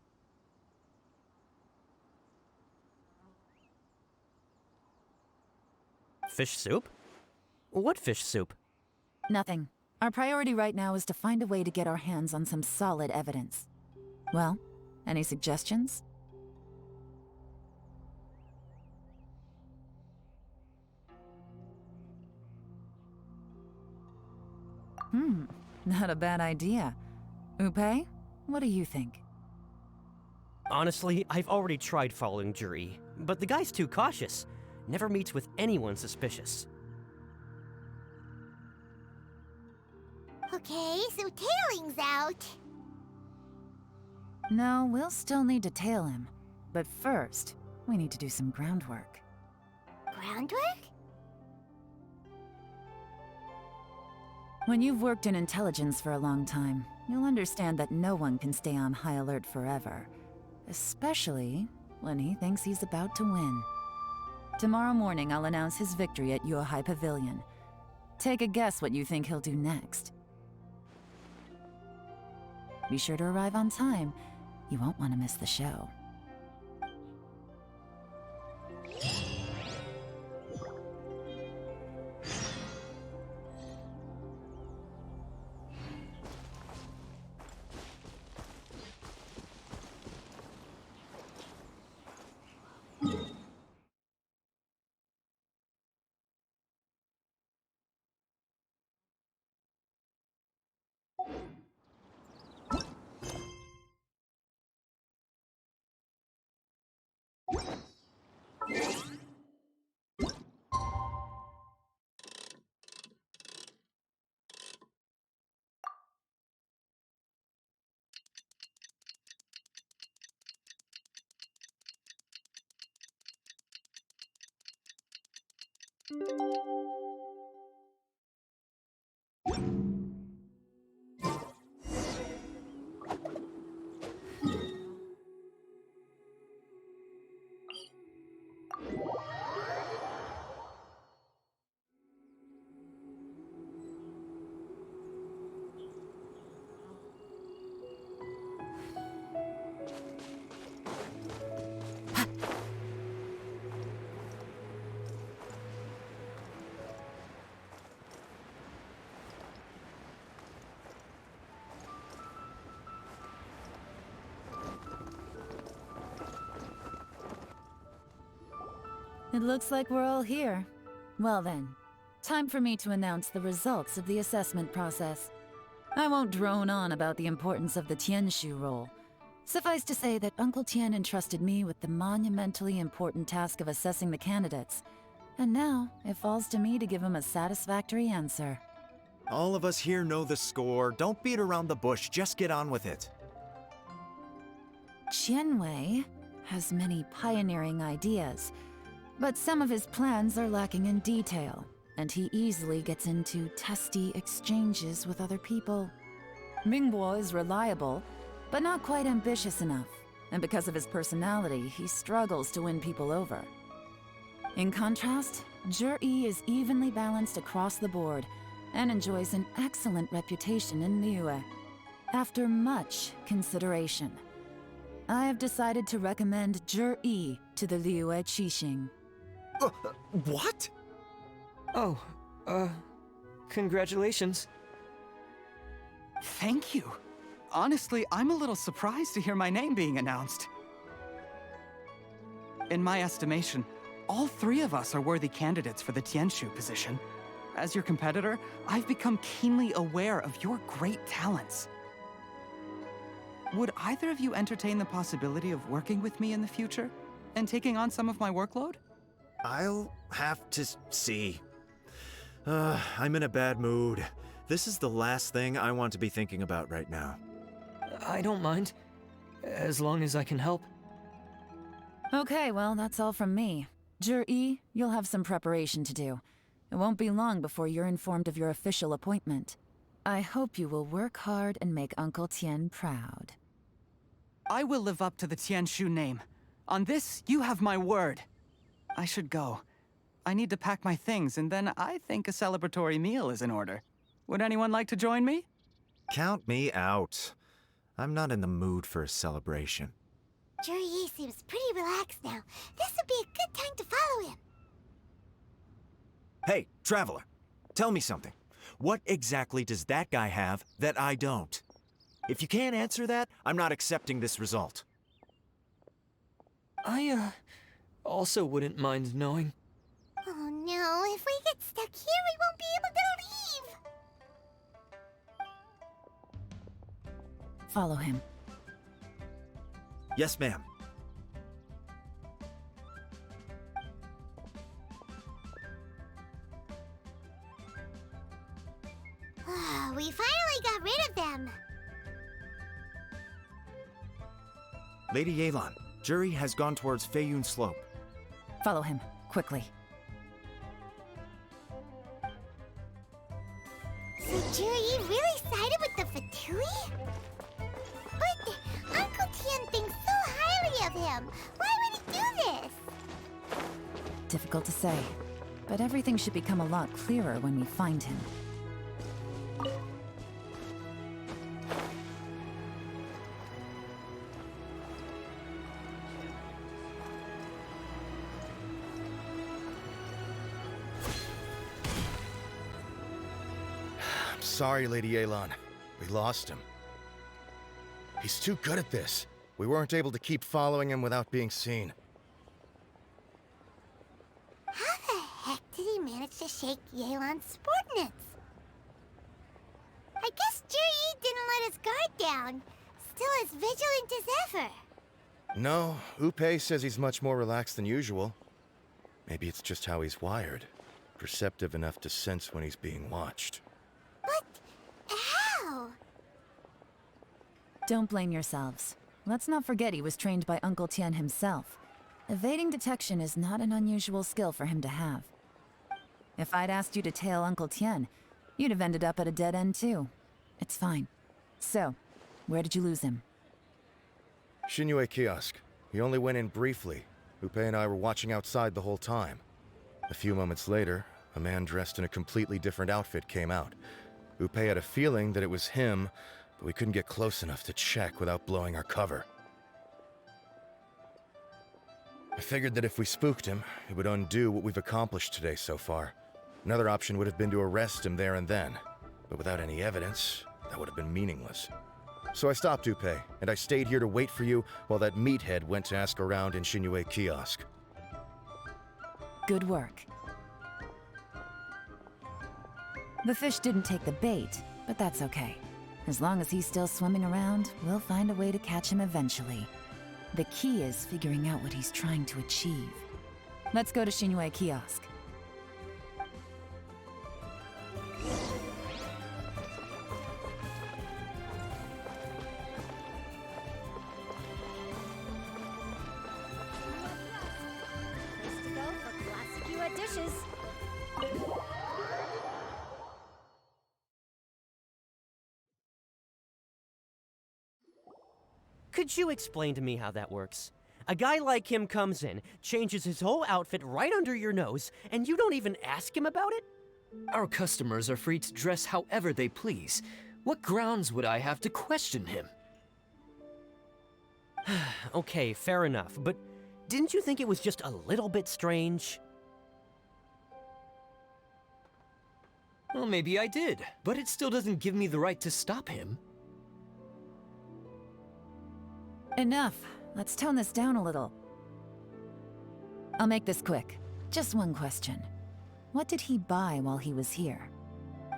Fish soup? What fish soup? Nothing. Our priority right now is to find a way to get our hands on some solid evidence. Well, any suggestions? Not a bad idea. Upei, what do you think? Honestly, I've already tried following Jur-E, but the guy's too cautious. Never meets with anyone suspicious. Okay, so tailing's out. No, we'll still need to tail him. But first, we need to do some groundwork. Groundwork? When you've worked in intelligence for a long time, you'll understand that no one can stay on high alert forever. Especially when he thinks he's about to win. Tomorrow morning, I'll announce his victory at Yuehai Pavilion. Take a guess what you think he'll do next. Be sure to arrive on time. You won't want to miss the show. It looks like we're all here. Well then, time for me to announce the results of the assessment process. I won't drone on about the importance of the Tianshu role. Suffice to say that Uncle Tian entrusted me with the monumentally important task of assessing the candidates. And now, it falls to me to give him a satisfactory answer. All of us here know the score. Don't beat around the bush, just get on with it. Qianwei has many pioneering ideas, but some of his plans are lacking in detail, and he easily gets into testy exchanges with other people. Mingbo is reliable, but not quite ambitious enough, and because of his personality, he struggles to win people over. In contrast, Zhi is evenly balanced across the board and enjoys an excellent reputation in Liyue. After much consideration, I have decided to recommend Zhi to the Liyue Qixing. What? Oh, congratulations. Thank you. Honestly, I'm a little surprised to hear my name being announced. In my estimation, all three of us are worthy candidates for the Tianshu position. As your competitor, I've become keenly aware of your great talents. Would either of you entertain the possibility of working with me in the future and taking on some of my workload? I'll have to see. I'm in a bad mood. This is the last thing I want to be thinking about right now. I don't mind, as long as I can help. Okay, well, that's all from me. Zhi, you'll have some preparation to do. It won't be long before you're informed of your official appointment. I hope you will work hard and make Uncle Tian proud. I will live up to the Tianshu name. On this, you have my word. I should go. I need to pack my things, and then I think a celebratory meal is in order. Would anyone like to join me? Count me out. I'm not in the mood for a celebration. Zhi seems pretty relaxed now. This would be a good time to follow him. Hey, traveler, tell me something. What exactly does that guy have that I don't? If you can't answer that, I'm not accepting this result. I, also wouldn't mind knowing. Oh no, if we get stuck here, we won't be able to leave! Follow him. Yes, ma'am. We finally got rid of them. Lady Yelan, Zhi has gone towards Feiyun Slope. Follow him, quickly. So Zhi really sided with the Fatui? But Uncle Tian thinks so highly of him. Why would he do this? Difficult to say, but everything should become a lot clearer when we find him. I'm sorry, Lady Yelan. We lost him. He's too good at this. We weren't able to keep following him without being seen. How the heck did he manage to shake Yelan's subordinates? I guess Juri didn't let his guard down. Still as vigilant as ever. No, Upe says he's much more relaxed than usual. Maybe it's just how he's wired. Perceptive enough to sense when he's being watched. But how? Don't blame yourselves. Let's not forget he was trained by Uncle Tian himself. Evading detection is not an unusual skill for him to have. If I'd asked you to tail Uncle Tian, you'd have ended up at a dead end too. It's fine. So, where did you lose him? Shinue kiosk. He only went in briefly. Upe and I were watching outside the whole time. A few moments later, a man dressed in a completely different outfit came out. Upe had a feeling that it was him, but we couldn't get close enough to check without blowing our cover. I figured that if we spooked him, it would undo what we've accomplished today so far. Another option would have been to arrest him there and then, but without any evidence, that would have been meaningless. So I stopped Upe, and I stayed here to wait for you while that meathead went to ask around in Shinue kiosk. Good work. The fish didn't take the bait, but that's okay. As long as he's still swimming around, we'll find a way to catch him eventually. The key is figuring out what he's trying to achieve. Let's go to Shinue kiosk. Place to go for classic dishes. Could you explain to me how that works? A guy like him comes in, changes his whole outfit right under your nose, and you don't even ask him about it? Our customers are free to dress however they please. What grounds would I have to question him? Okay, fair enough, but didn't you think it was just a little bit strange? Well, maybe I did, but it still doesn't give me the right to stop him. Enough. Let's tone this down a little. I'll make this quick. Just one question. What did he buy while he was here?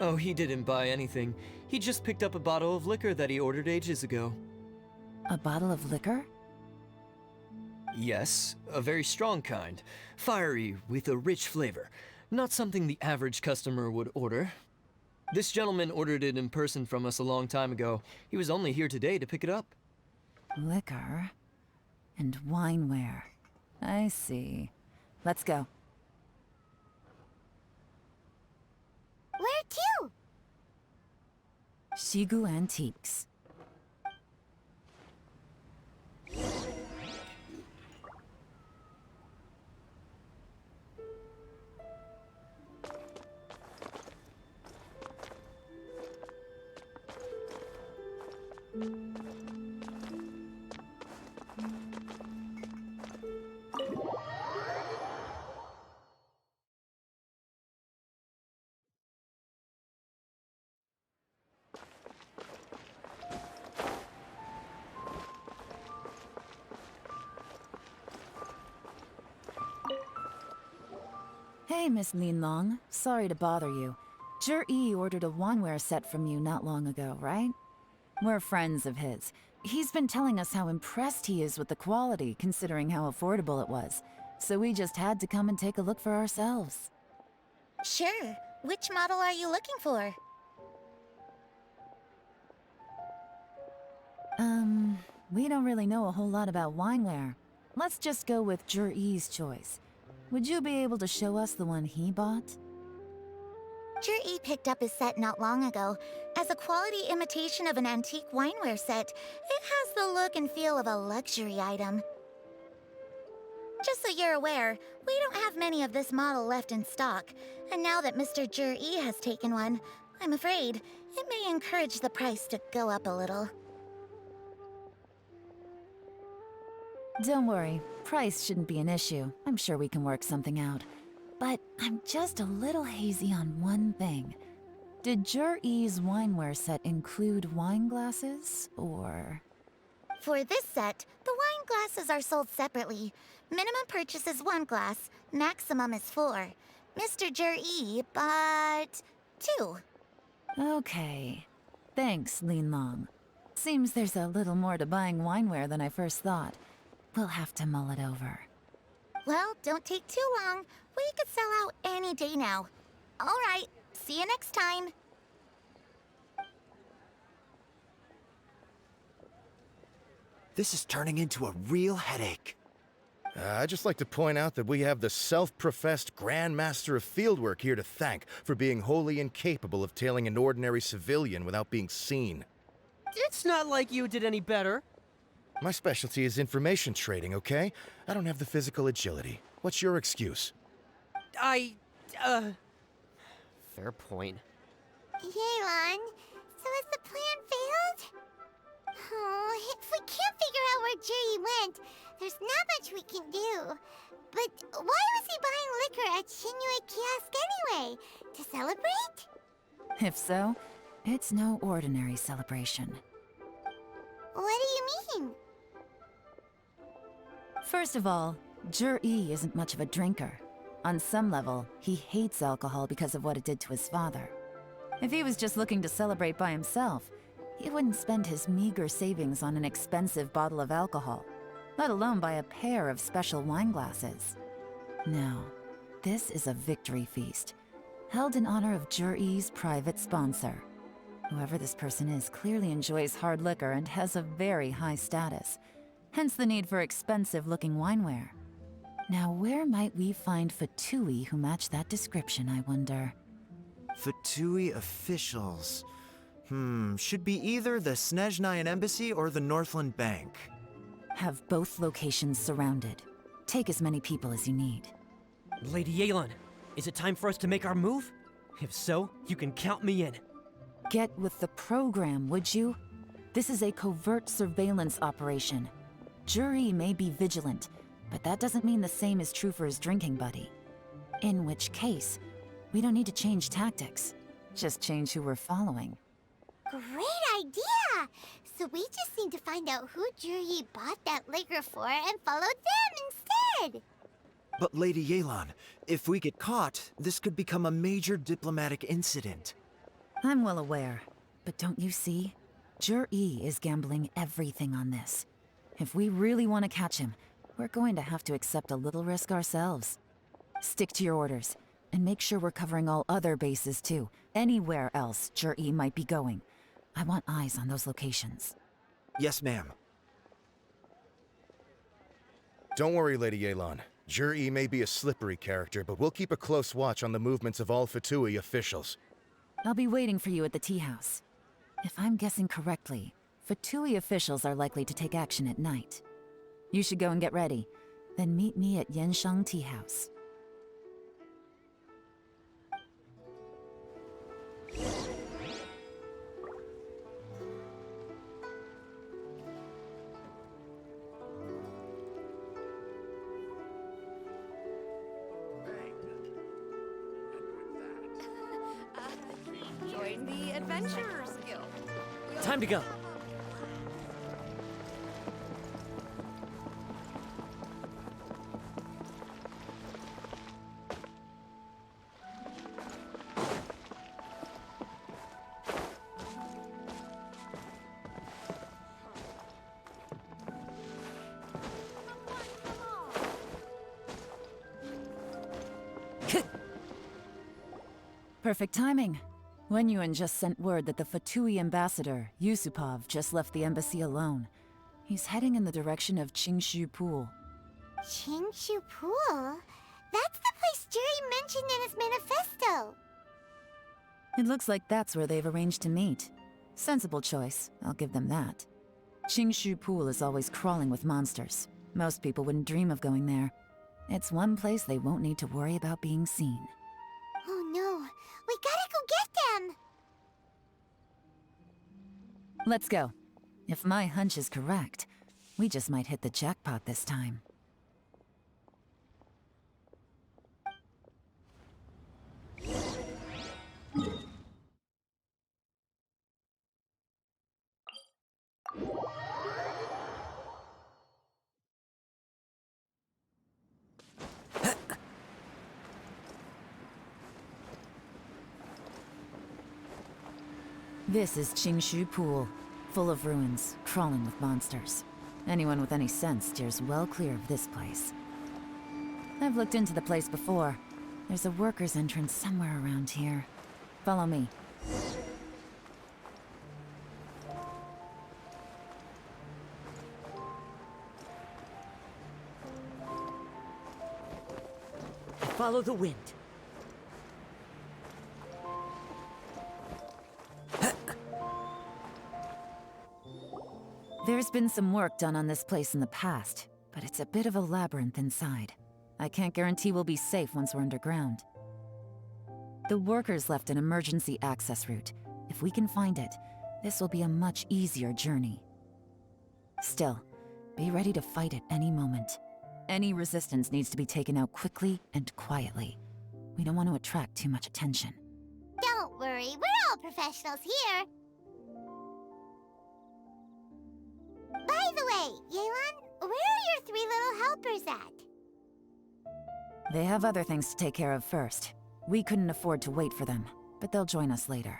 Oh, he didn't buy anything. He just picked up a bottle of liquor that he ordered ages ago. A bottle of liquor? Yes, a very strong kind. Fiery, with a rich flavor. Not something the average customer would order. This gentleman ordered it in person from us a long time ago. He was only here today to pick it up. Liquor and wineware. I see. Let's go. Where to? Shigu Antiques. Hey, Miss Linlong. Sorry to bother you. Zhi ordered a wanware set from you not long ago, right? We're friends of his. He's been telling us how impressed he is with the quality, considering how affordable it was. So we just had to come and take a look for ourselves. Sure. Which model are you looking for? We don't really know a whole lot about wineware. Let's just go with Zhi's choice. Would you be able to show us the one he bought? Juri picked up his set not long ago. As a quality imitation of an antique wineware set, it has the look and feel of a luxury item. Just so you're aware, we don't have many of this model left in stock, and now that Mr. Juri has taken one, I'm afraid it may encourage the price to go up a little. Don't worry, price shouldn't be an issue. I'm sure we can work something out. But I'm just a little hazy on one thing. Did Jur-E's wineware set include wine glasses, or...? For this set, the wine glasses are sold separately. Minimum purchase is 1 glass, maximum is 4. Mr. Jur-E bought 2. Okay. Thanks, Lin Long. Seems there's a little more to buying wineware than I first thought. We'll have to mull it over. Well, don't take too long. We could sell out any day now. All right, see you next time. This is turning into a real headache. I'd just like to point out that we have the self-professed Grand Master of Fieldwork here to thank for being wholly incapable of tailing an ordinary civilian without being seen. It's not like you did any better. My specialty is information trading, okay? I don't have the physical agility. What's your excuse? Fair point. Yelan, so has the plan failed? Oh, if we can't figure out where Jerry went, there's not much we can do. But why was he buying liquor at Shinue Kiosk anyway? To celebrate? If so, it's no ordinary celebration. What do you mean? First of all, Jur-E isn't much of a drinker. On some level, he hates alcohol because of what it did to his father. If he was just looking to celebrate by himself, he wouldn't spend his meager savings on an expensive bottle of alcohol, let alone buy a pair of special wine glasses. No, this is a victory feast, held in honor of Jur-E's private sponsor. Whoever this person is clearly enjoys hard liquor and has a very high status, hence the need for expensive-looking wineware. Now, where might we find Fatui who match that description, I wonder? Fatui officials. Should be either the Snezhnayan Embassy or the Northland Bank. Have both locations surrounded. Take as many people as you need. Lady Yelan, is it time for us to make our move? If so, you can count me in. Get with the program, would you? This is a covert surveillance operation. Jur-E may be vigilant, but that doesn't mean the same is true for his drinking buddy. In which case, we don't need to change tactics. Just change who we're following. Great idea! So we just need to find out who Jur-E bought that liquor for and follow them instead! But Lady Yelan, if we get caught, this could become a major diplomatic incident. I'm well aware, but don't you see? Jur-E is gambling everything on this. If we really want to catch him, we're going to have to accept a little risk ourselves. Stick to your orders, and make sure we're covering all other bases too. Anywhere else Jur-E might be going. I want eyes on those locations. Yes, ma'am. Don't worry, Lady Yelan. Jur-E may be a slippery character, but we'll keep a close watch on the movements of all Fatui officials. I'll be waiting for you at the tea house. If I'm guessing correctly, Fatui officials are likely to take action at night. You should go and get ready, then meet me at Yenshang Tea House. Join the Adventurers Guild. Time to go. Perfect timing. Wenyuan just sent word that the Fatui ambassador, Yusupov, just left the embassy alone. He's heading in the direction of Qingshu Pool. Qingshu Pool? That's the place Jerry mentioned in his manifesto! It looks like that's where they've arranged to meet. Sensible choice, I'll give them that. Qingshu Pool is always crawling with monsters. Most people wouldn't dream of going there. It's one place they won't need to worry about being seen. Oh no, we gotta go get them! Let's go. If my hunch is correct, we just might hit the jackpot this time. This is Qingshu Pool, full of ruins, crawling with monsters. Anyone with any sense steers well clear of this place. I've looked into the place before. There's a worker's entrance somewhere around here. Follow me. Follow the wind. There's been some work done on this place in the past, but it's a bit of a labyrinth inside. I can't guarantee we'll be safe once we're underground. The workers left an emergency access route. If we can find it, this will be a much easier journey. Still, be ready to fight at any moment. Any resistance needs to be taken out quickly and quietly. We don't want to attract too much attention. Don't worry, we're all professionals here. By the way, Yelan, where are your 3 little helpers at? They have other things to take care of first. We couldn't afford to wait for them, but they'll join us later.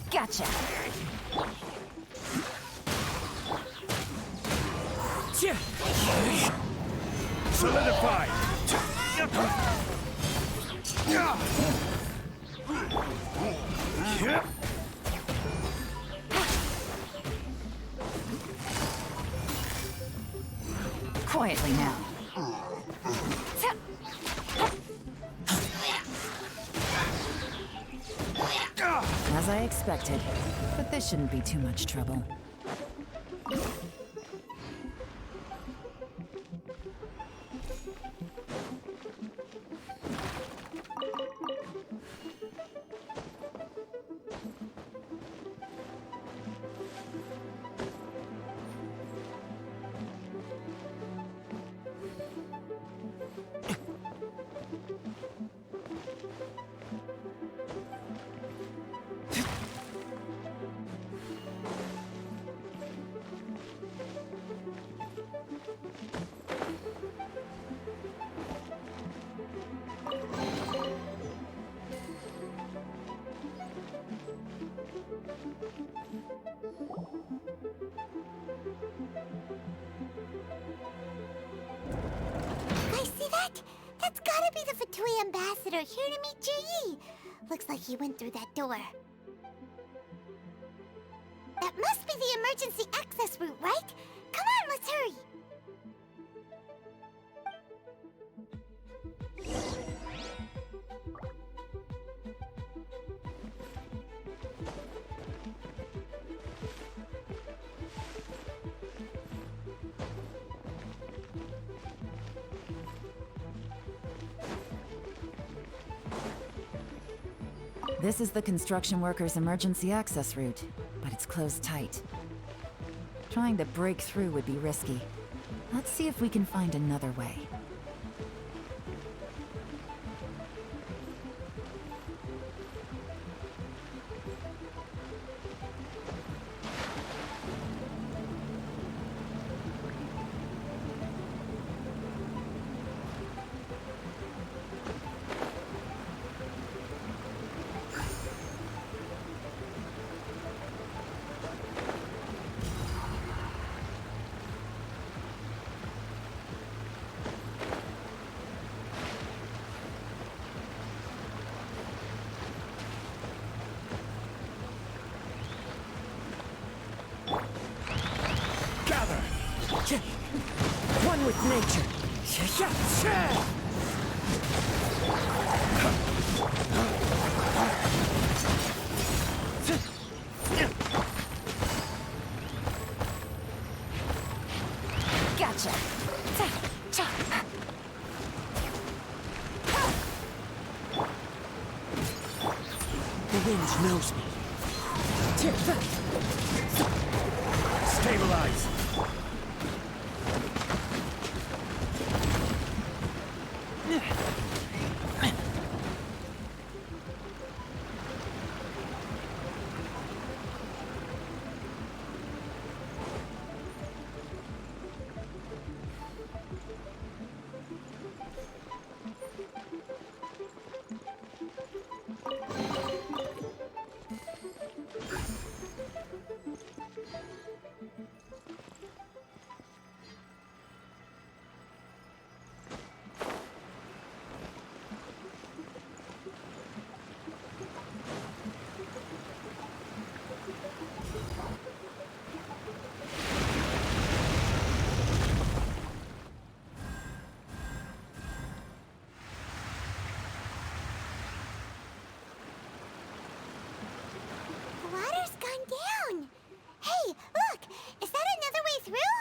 Gotcha! Solidified! Quietly now. As I expected, but this shouldn't be too much trouble. That's gotta be the Fatui ambassador here to meet Ji. Looks like he went through that door. That must be the emergency access route, right? Come on, let's hurry. This is the construction workers' emergency access route, but it's closed tight. Trying to break through would be risky. Let's see if we can find another way. One with nature. knows me. Stabilize. The water's gone down. Hey, look! Is that another way through?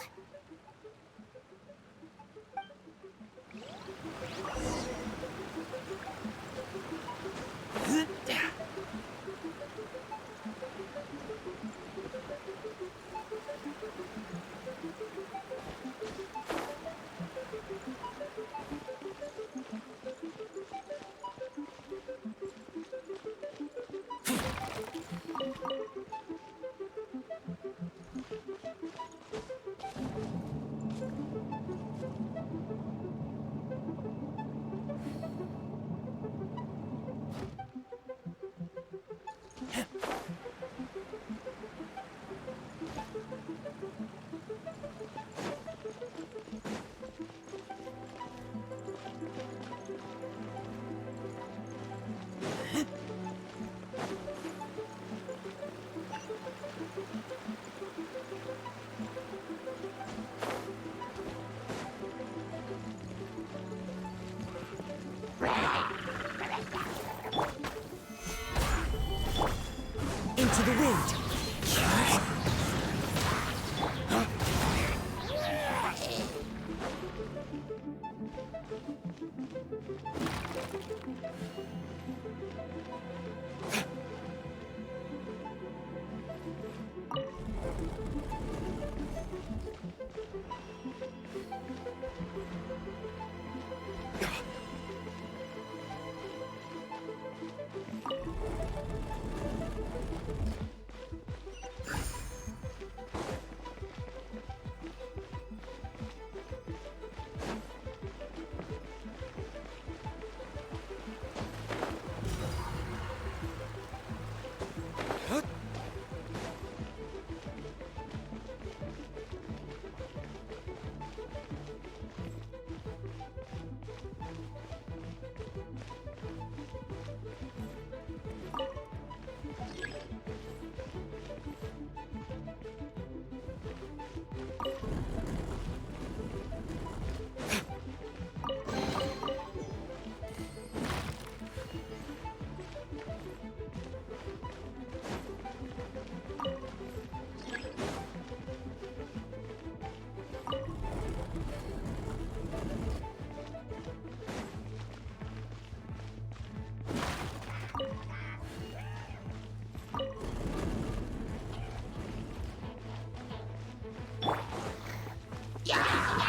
Into the wind.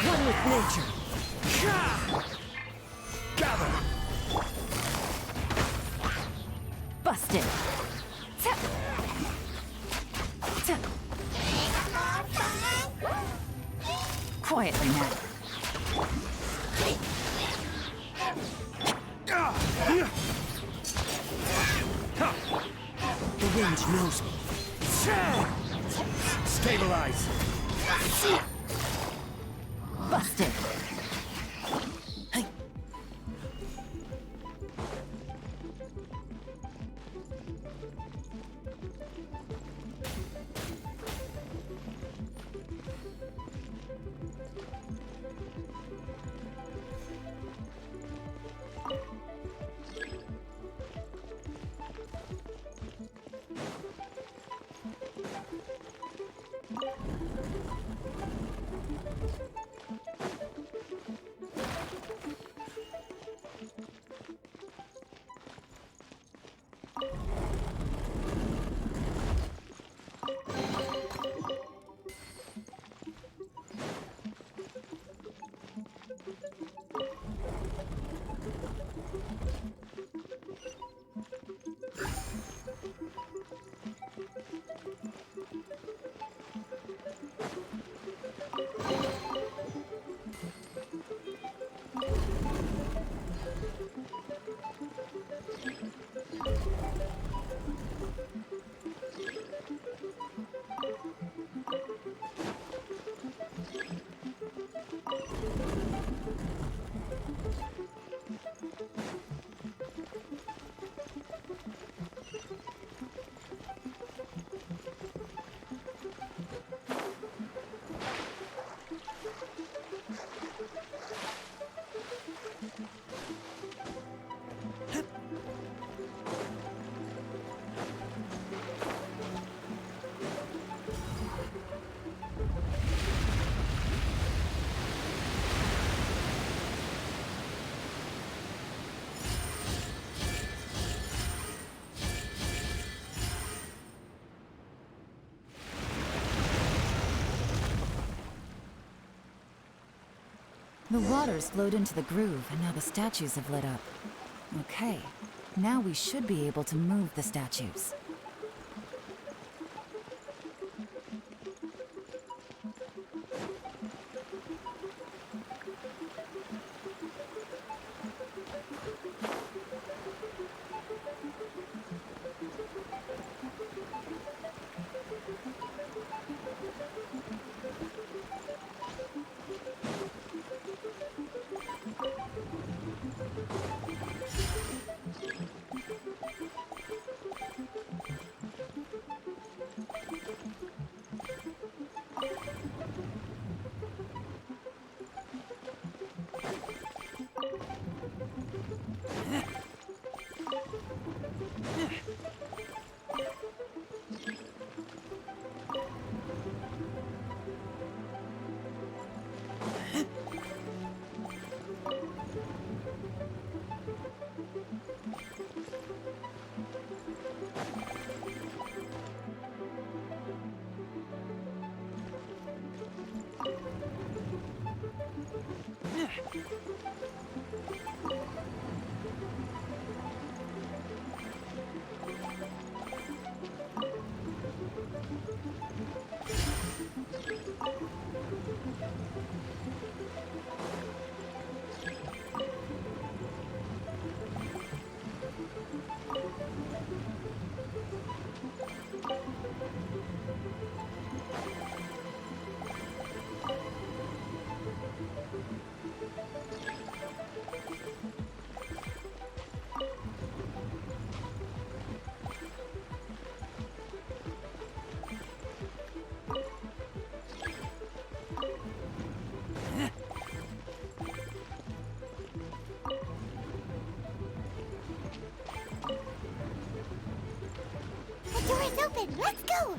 One with nature. Gather. Busted. Quietly now. The wind knows me. Stabilize. Busted. The water's flowed into the groove, and now the statues have lit up. Okay, now we should be able to move the statues. The door is open. Let's go.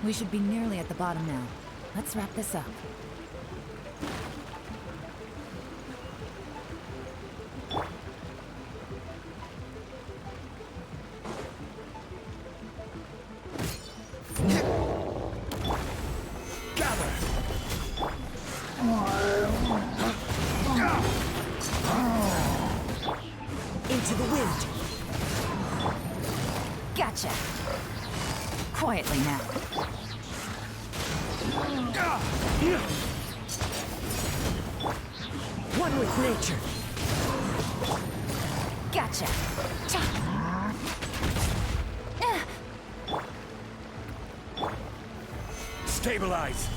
We should be nearly at the bottom now. Let's wrap this up. Into the wind. Gotcha. Quietly now. One with nature. Gotcha. Stabilize.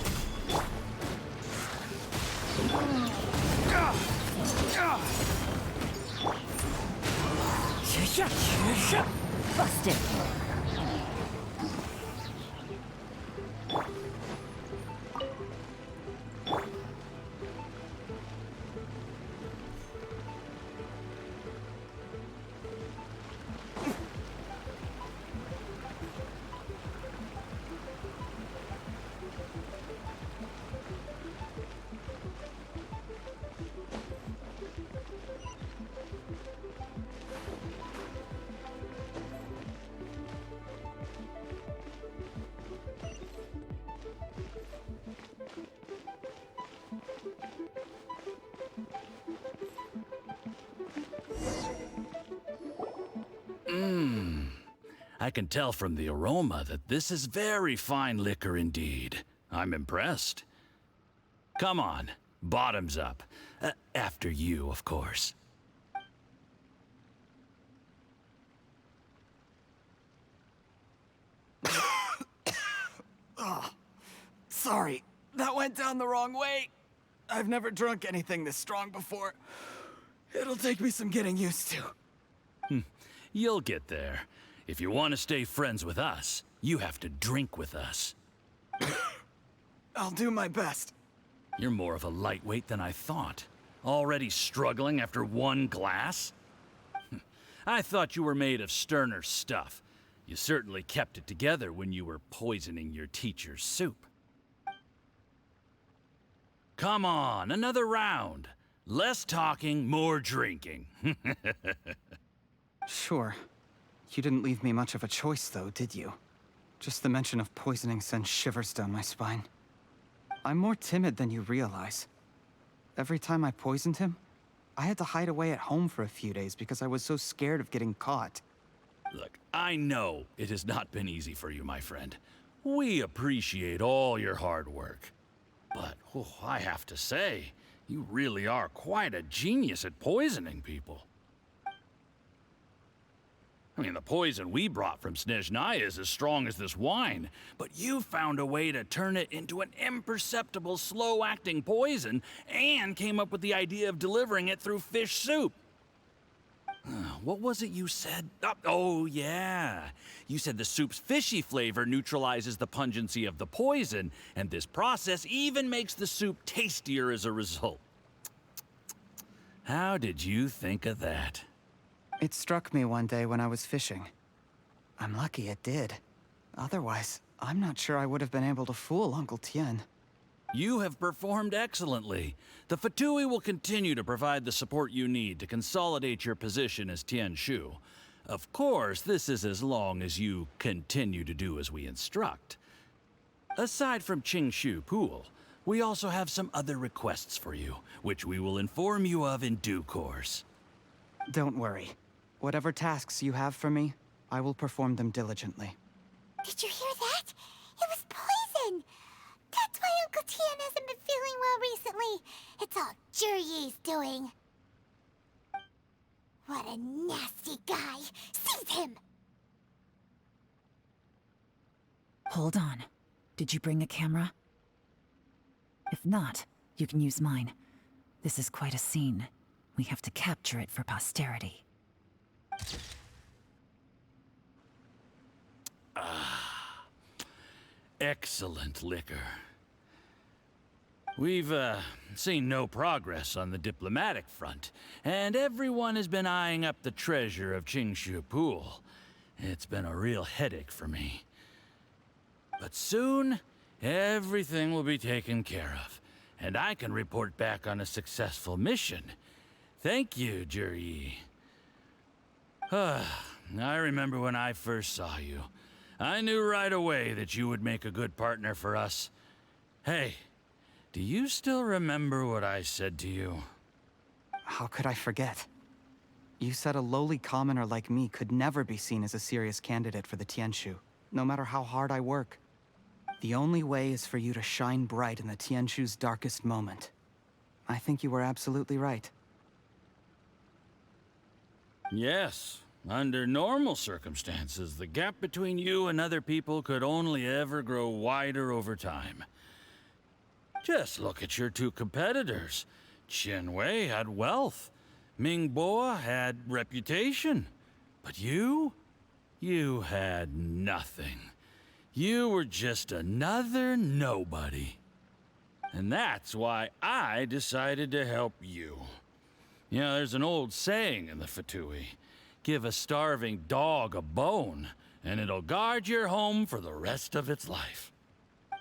Busted. I can tell from the aroma that this is very fine liquor indeed. I'm impressed. Come on, bottoms up. After you, of course. Oh, sorry, that went down the wrong way. I've never drunk anything this strong before. It'll take me some getting used to. You'll get there. If you want to stay friends with us, you have to drink with us. I'll do my best. You're more of a lightweight than I thought. Already struggling after one glass? I thought you were made of sterner stuff. You certainly kept it together when you were poisoning your teacher's soup. Come on, another round. Less talking, more drinking. Sure. You didn't leave me much of a choice, though, did you? Just the mention of poisoning sends shivers down my spine. I'm more timid than you realize. Every time I poisoned him, I had to hide away at home for a few days because I was so scared of getting caught. Look, I know it has not been easy for you, my friend. We appreciate all your hard work. But, I have to say, you really are quite a genius at poisoning people. I mean, the poison we brought from Snezhnaya is as strong as this wine, but you found a way to turn it into an imperceptible, slow-acting poison and came up with the idea of delivering it through fish soup. What was it you said? Oh, yeah. You said the soup's fishy flavor neutralizes the pungency of the poison, and this process even makes the soup tastier as a result. How did you think of that? It struck me one day when I was fishing. I'm lucky it did. Otherwise, I'm not sure I would have been able to fool Uncle Tien. You have performed excellently. The Fatui will continue to provide the support you need to consolidate your position as Tien Shu. Of course, this is as long as you continue to do as we instruct. Aside from Qing Shu Pool, we also have some other requests for you, which we will inform you of in due course. Don't worry. Whatever tasks you have for me, I will perform them diligently. Did you hear that? It was poison! That's why Uncle Tien hasn't been feeling well recently. It's all Jurye's doing. What a nasty guy! Seize him! Hold on. Did you bring a camera? If not, you can use mine. This is quite a scene. We have to capture it for posterity. Excellent liquor. We've, seen no progress on the diplomatic front, and everyone has been eyeing up the treasure of Qingshu Pool. It's been a real headache for me. But soon, everything will be taken care of, and I can report back on a successful mission. Thank you, Juryi. I remember when I first saw you. I knew right away that you would make a good partner for us. Hey, do you still remember what I said to you? How could I forget? You said a lowly commoner like me could never be seen as a serious candidate for the Tianshu, no matter how hard I work. The only way is for you to shine bright in the Tianshu's darkest moment. I think you were absolutely right. Yes. Under normal circumstances, the gap between you and other people could only ever grow wider over time. Just look at your two competitors. Chen Wei had wealth. Ming Boa had reputation. But you had nothing. You were just another nobody. And that's why I decided to help you. You know, there's an old saying in the Fatui. Give a starving dog a bone, and it'll guard your home for the rest of its life.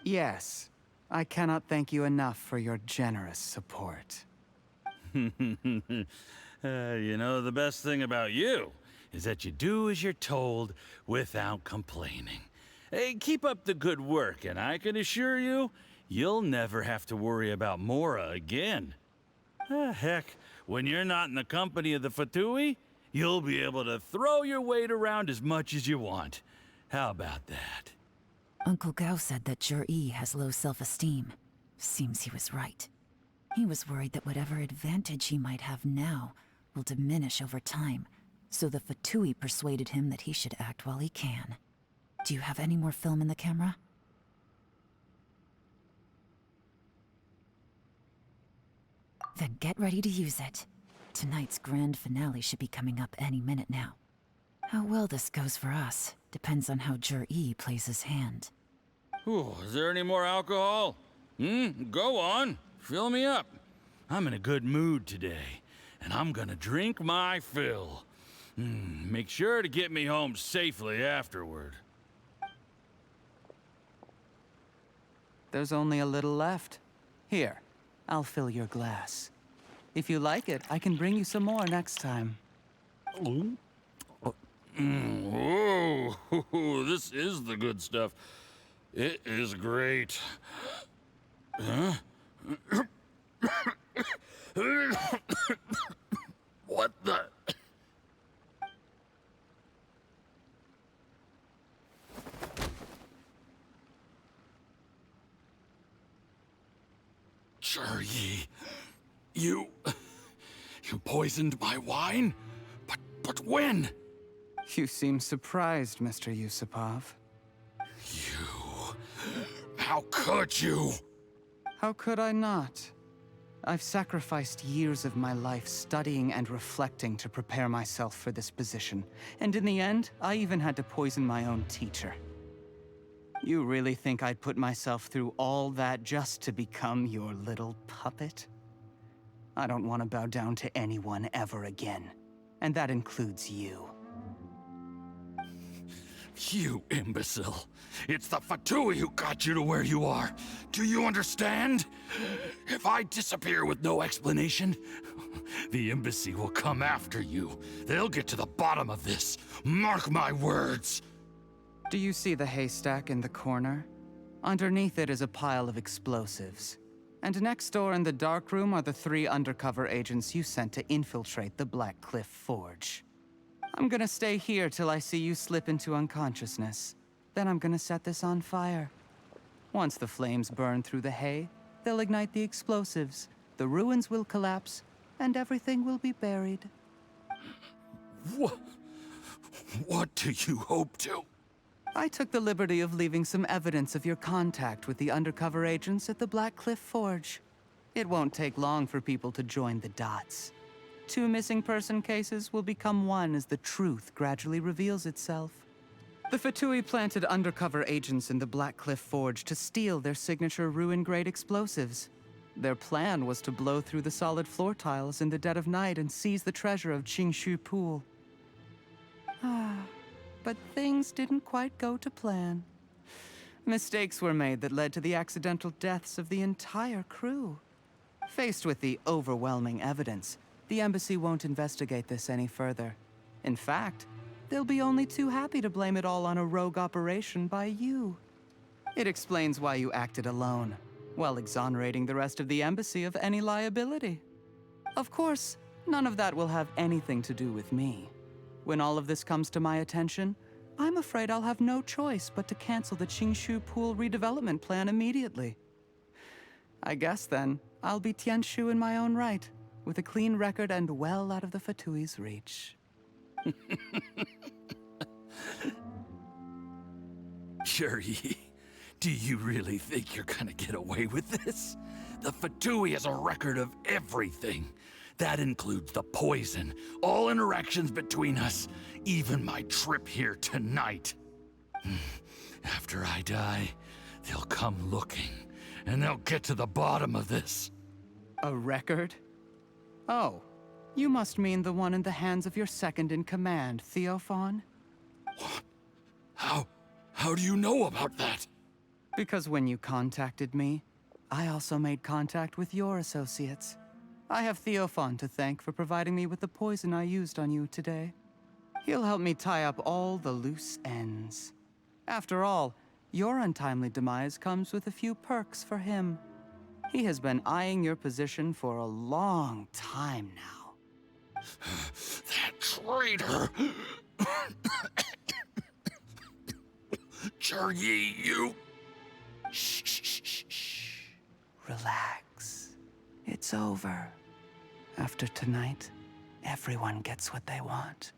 Yes. I cannot thank you enough for your generous support. You know, the best thing about you is that you do as you're told without complaining. Hey, keep up the good work, and I can assure you, you'll never have to worry about Mora again. Heck, when you're not in the company of the Fatui, you'll be able to throw your weight around as much as you want. How about that? Uncle Gao said that Juryi has low self-esteem. Seems he was right. He was worried that whatever advantage he might have now will diminish over time, so the Fatui persuaded him that he should act while he can. Do you have any more film in the camera? Then get ready to use it. Tonight's grand finale should be coming up any minute now. How well this goes for us depends on how Juryi plays his hand. Ooh, is there any more alcohol? Go on. Fill me up. I'm in a good mood today, and I'm gonna drink my fill. Make sure to get me home safely afterward. There's only a little left. Here, I'll fill your glass. If you like it, I can bring you some more next time. Whoa, this is the good stuff. It is great. Huh? What the? Yi, you poisoned my wine? But when? You seem surprised, Mr. Yusupov. How could you? How could I not? I've sacrificed years of my life studying and reflecting to prepare myself for this position. And in the end, I even had to poison my own teacher. You really think I'd put myself through all that just to become your little puppet? I don't want to bow down to anyone ever again. And that includes you. You imbecile. It's the Fatui who got you to where you are. Do you understand? If I disappear with no explanation, the embassy will come after you. They'll get to the bottom of this. Mark my words. Do you see the haystack in the corner? Underneath it is a pile of explosives. And next door in the dark room are the 3 undercover agents you sent to infiltrate the Black Cliff Forge. I'm gonna stay here till I see you slip into unconsciousness. Then I'm gonna set this on fire. Once the flames burn through the hay, they'll ignite the explosives, the ruins will collapse, and everything will be buried. What do you hope to? I took the liberty of leaving some evidence of your contact with the undercover agents at the Black Cliff Forge. It won't take long for people to join the dots. 2 missing person cases will become one as the truth gradually reveals itself. The Fatui planted undercover agents in the Black Cliff Forge to steal their signature ruin-grade explosives. Their plan was to blow through the solid floor tiles in the dead of night and seize the treasure of Qingshu Pool. But things didn't quite go to plan. Mistakes were made that led to the accidental deaths of the entire crew. Faced with the overwhelming evidence, the embassy won't investigate this any further. In fact, they'll be only too happy to blame it all on a rogue operation by you. It explains why you acted alone, while exonerating the rest of the embassy of any liability. Of course, none of that will have anything to do with me. When all of this comes to my attention, I'm afraid I'll have no choice but to cancel the Qingshu Pool redevelopment plan immediately. I guess then, I'll be Tianshu in my own right, with a clean record and well out of the Fatui's reach. Yi, do you really think you're gonna get away with this? The Fatui has a record of everything. That includes the poison, all interactions between us, even my trip here tonight. After I die, they'll come looking, and they'll get to the bottom of this. A record? Oh, you must mean the one in the hands of your second-in-command, Theophan? What? How do you know about that? Because when you contacted me, I also made contact with your associates. I have Theophan to thank for providing me with the poison I used on you today. He'll help me tie up all the loose ends. After all, your untimely demise comes with a few perks for him. He has been eyeing your position for a long time now. That traitor! Yi, you... Shh. Relax. It's over. After tonight, everyone gets what they want.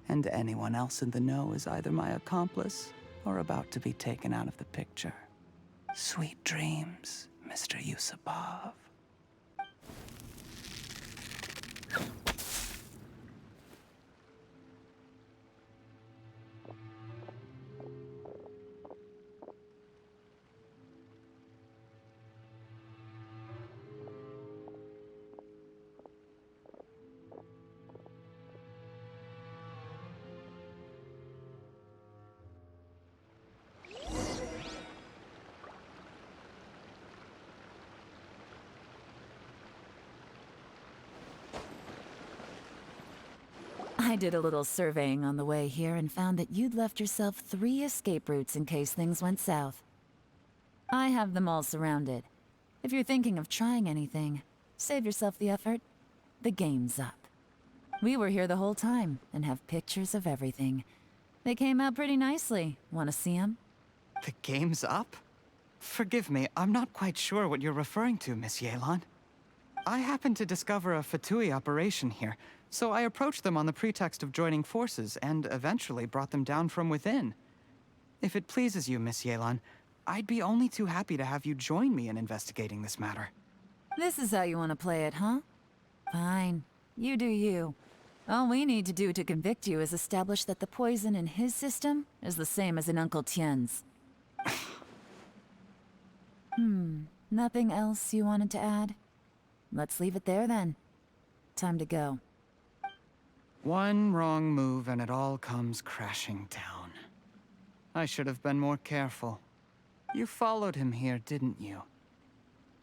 And anyone else in the know is either my accomplice or about to be taken out of the picture. Sweet dreams, Mr. Yusupov. I did a little surveying on the way here and found that you'd left yourself 3 escape routes in case things went south. I have them all surrounded. If you're thinking of trying anything, save yourself the effort. The game's up. We were here the whole time and have pictures of everything. They came out pretty nicely. Want to see them? The game's up? Forgive me, I'm not quite sure what you're referring to, Miss Yelan. I happened to discover a Fatui operation here, so I approached them on the pretext of joining forces and eventually brought them down from within. If it pleases you, Miss Yelan, I'd be only too happy to have you join me in investigating this matter. This is how you want to play it, huh? Fine. You do you. All we need to do to convict you is establish that the poison in his system is the same as in Uncle Tien's. Nothing else you wanted to add? Let's leave it there then. Time to go. One wrong move and it all comes crashing down. I should have been more careful. You followed him here, didn't you?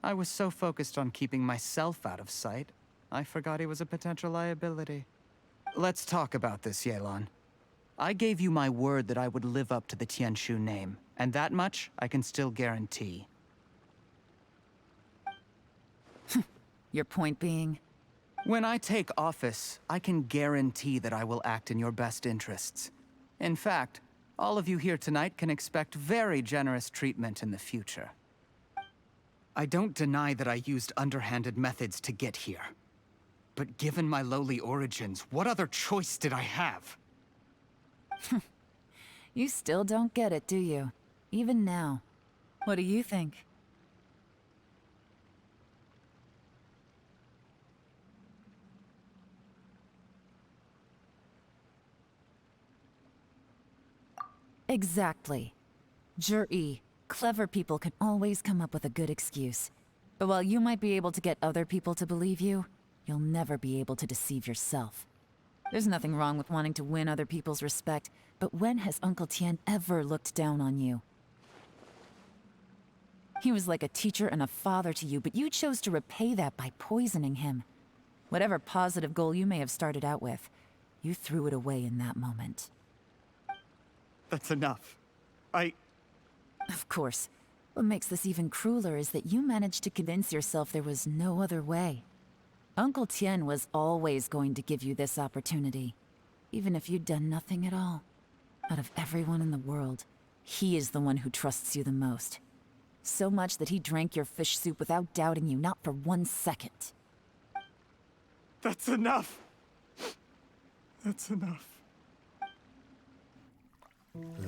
I was so focused on keeping myself out of sight, I forgot he was a potential liability. Let's talk about this, Yelan. I gave you my word that I would live up to the Tianshu name, and that much I can still guarantee. Your point being? When I take office, I can guarantee that I will act in your best interests. In fact, all of you here tonight can expect very generous treatment in the future. I don't deny that I used underhanded methods to get here. But given my lowly origins, what other choice did I have? You still don't get it, do you? Even now. What do you think? Exactly. Jur-E, clever people can always come up with a good excuse. But while you might be able to get other people to believe you, you'll never be able to deceive yourself. There's nothing wrong with wanting to win other people's respect, but when has Uncle Tien ever looked down on you? He was like a teacher and a father to you, but you chose to repay that by poisoning him. Whatever positive goal you may have started out with, you threw it away in that moment. That's enough. Of course. What makes this even crueler is that you managed to convince yourself there was no other way. Uncle Tien was always going to give you this opportunity, even if you'd done nothing at all. Out of everyone in the world, he is the one who trusts you the most. So much that he drank your fish soup without doubting you, not for 1 second. That's enough! That's enough.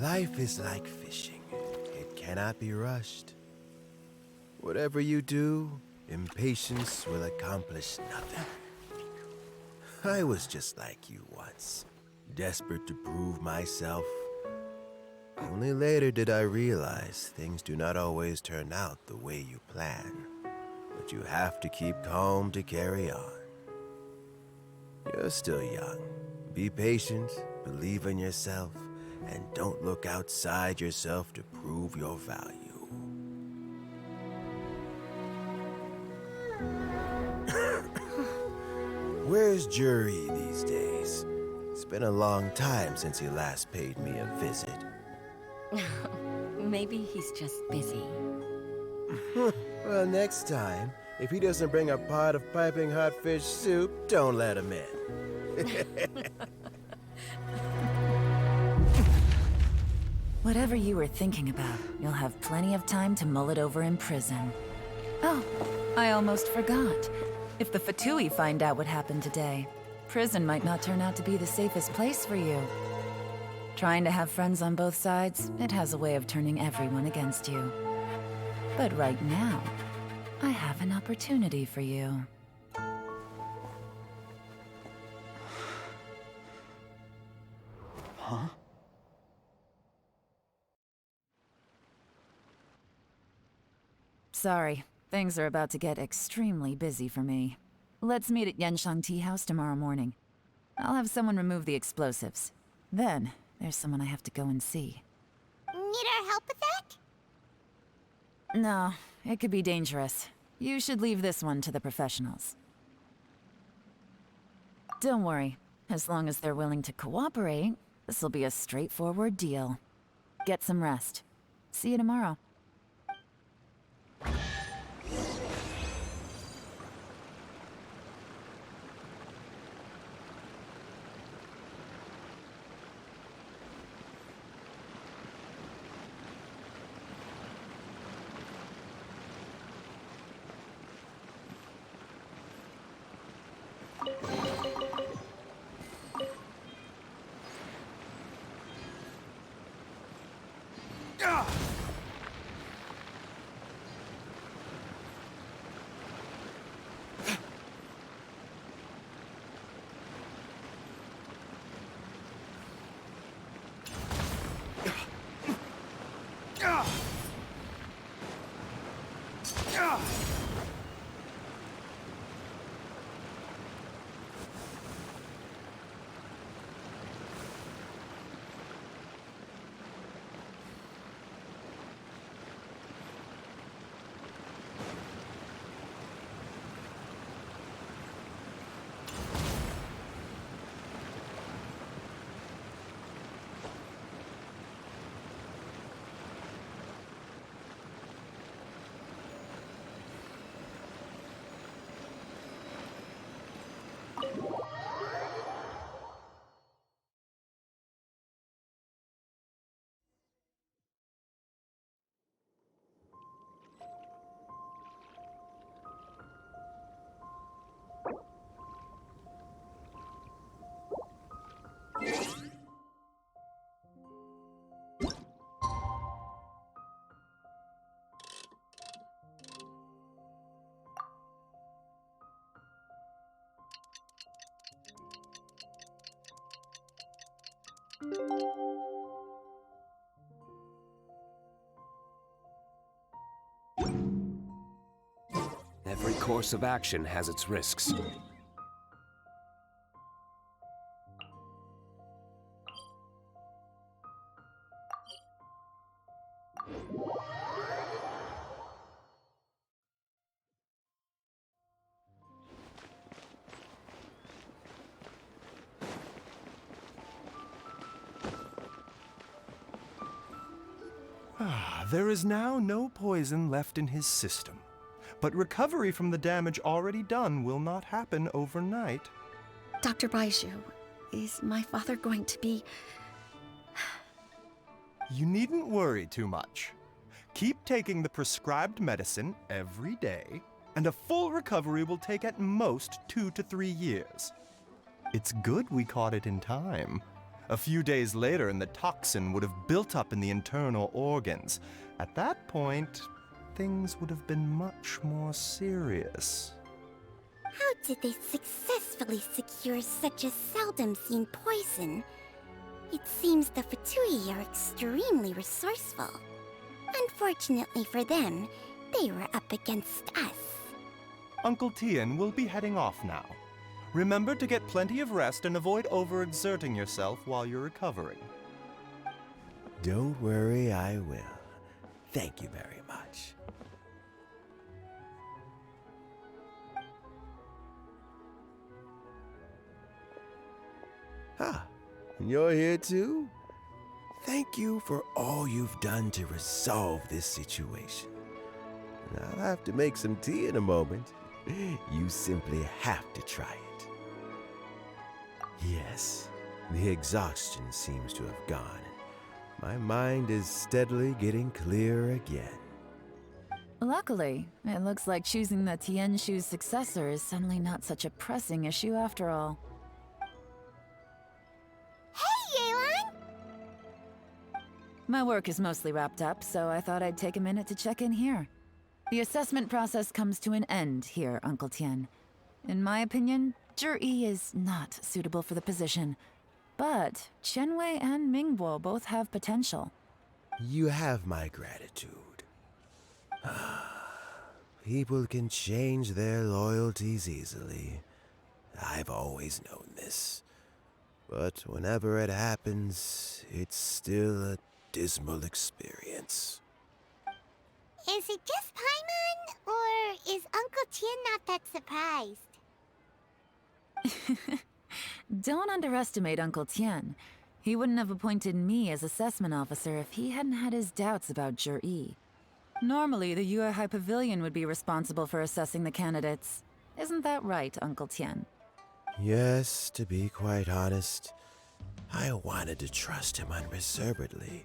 Life is like fishing. It cannot be rushed. Whatever you do, impatience will accomplish nothing. I was just like you once, desperate to prove myself. Only later did I realize things do not always turn out the way you plan, but you have to keep calm to carry on. You're still young. Be patient, believe in yourself, and don't look outside yourself to prove your value. Where's Jur-E these days? It's been a long time since he last paid me a visit. Maybe he's just busy. Well, next time, if he doesn't bring a pot of piping hot fish soup, don't let him in. Whatever you were thinking about, you'll have plenty of time to mull it over in prison. Oh, I almost forgot. If the Fatui find out what happened today, prison might not turn out to be the safest place for you. Trying to have friends on both sides, it has a way of turning everyone against you. But right now, I have an opportunity for you. Huh? Sorry, things are about to get extremely busy for me. Let's meet at Yanshang Tea House tomorrow morning. I'll have someone remove the explosives. Then, there's someone I have to go and see. Need our help with that? No, it could be dangerous. You should leave this one to the professionals. Don't worry. As long as they're willing to cooperate, this'll be a straightforward deal. Get some rest. See you tomorrow. Every course of action has its risks. There is now no poison left in his system, but recovery from the damage already done will not happen overnight. Dr. Baiju, is my father going to be... You needn't worry too much. Keep taking the prescribed medicine every day, and a full recovery will take at most 2 to 3 years. It's good we caught it in time. A few days later, and the toxin would have built up in the internal organs. At that point, things would have been much more serious. How did they successfully secure such a seldom-seen poison? It seems the Fatui are extremely resourceful. Unfortunately for them, they were up against us. Uncle Tian will be heading off now. Remember to get plenty of rest and avoid overexerting yourself while you're recovering. Don't worry, I will. Thank you very much. Ah, you're here too? Thank you for all you've done to resolve this situation. I'll have to make some tea in a moment. You simply have to try it. Yes, the exhaustion seems to have gone. My mind is steadily getting clearer again. Luckily, it looks like choosing the Tianshu's successor is suddenly not such a pressing issue after all. Hey, Yelan! My work is mostly wrapped up, so I thought I'd take a minute to check in here. The assessment process comes to an end here, Uncle Tian. In my opinion, Zhi is not suitable for the position. But Qianwei and Mingbo both have potential. You have my gratitude. People can change their loyalties easily. I've always known this. But whenever it happens, it's still a dismal experience. Is it just Paimon, or is Uncle Tian not that surprised? Don't underestimate Uncle Tian. He wouldn't have appointed me as assessment officer if he hadn't had his doubts about Zhi. Normally, the Yuehai Pavilion would be responsible for assessing the candidates. Isn't that right, Uncle Tian? Yes, to be quite honest, I wanted to trust him unreservedly.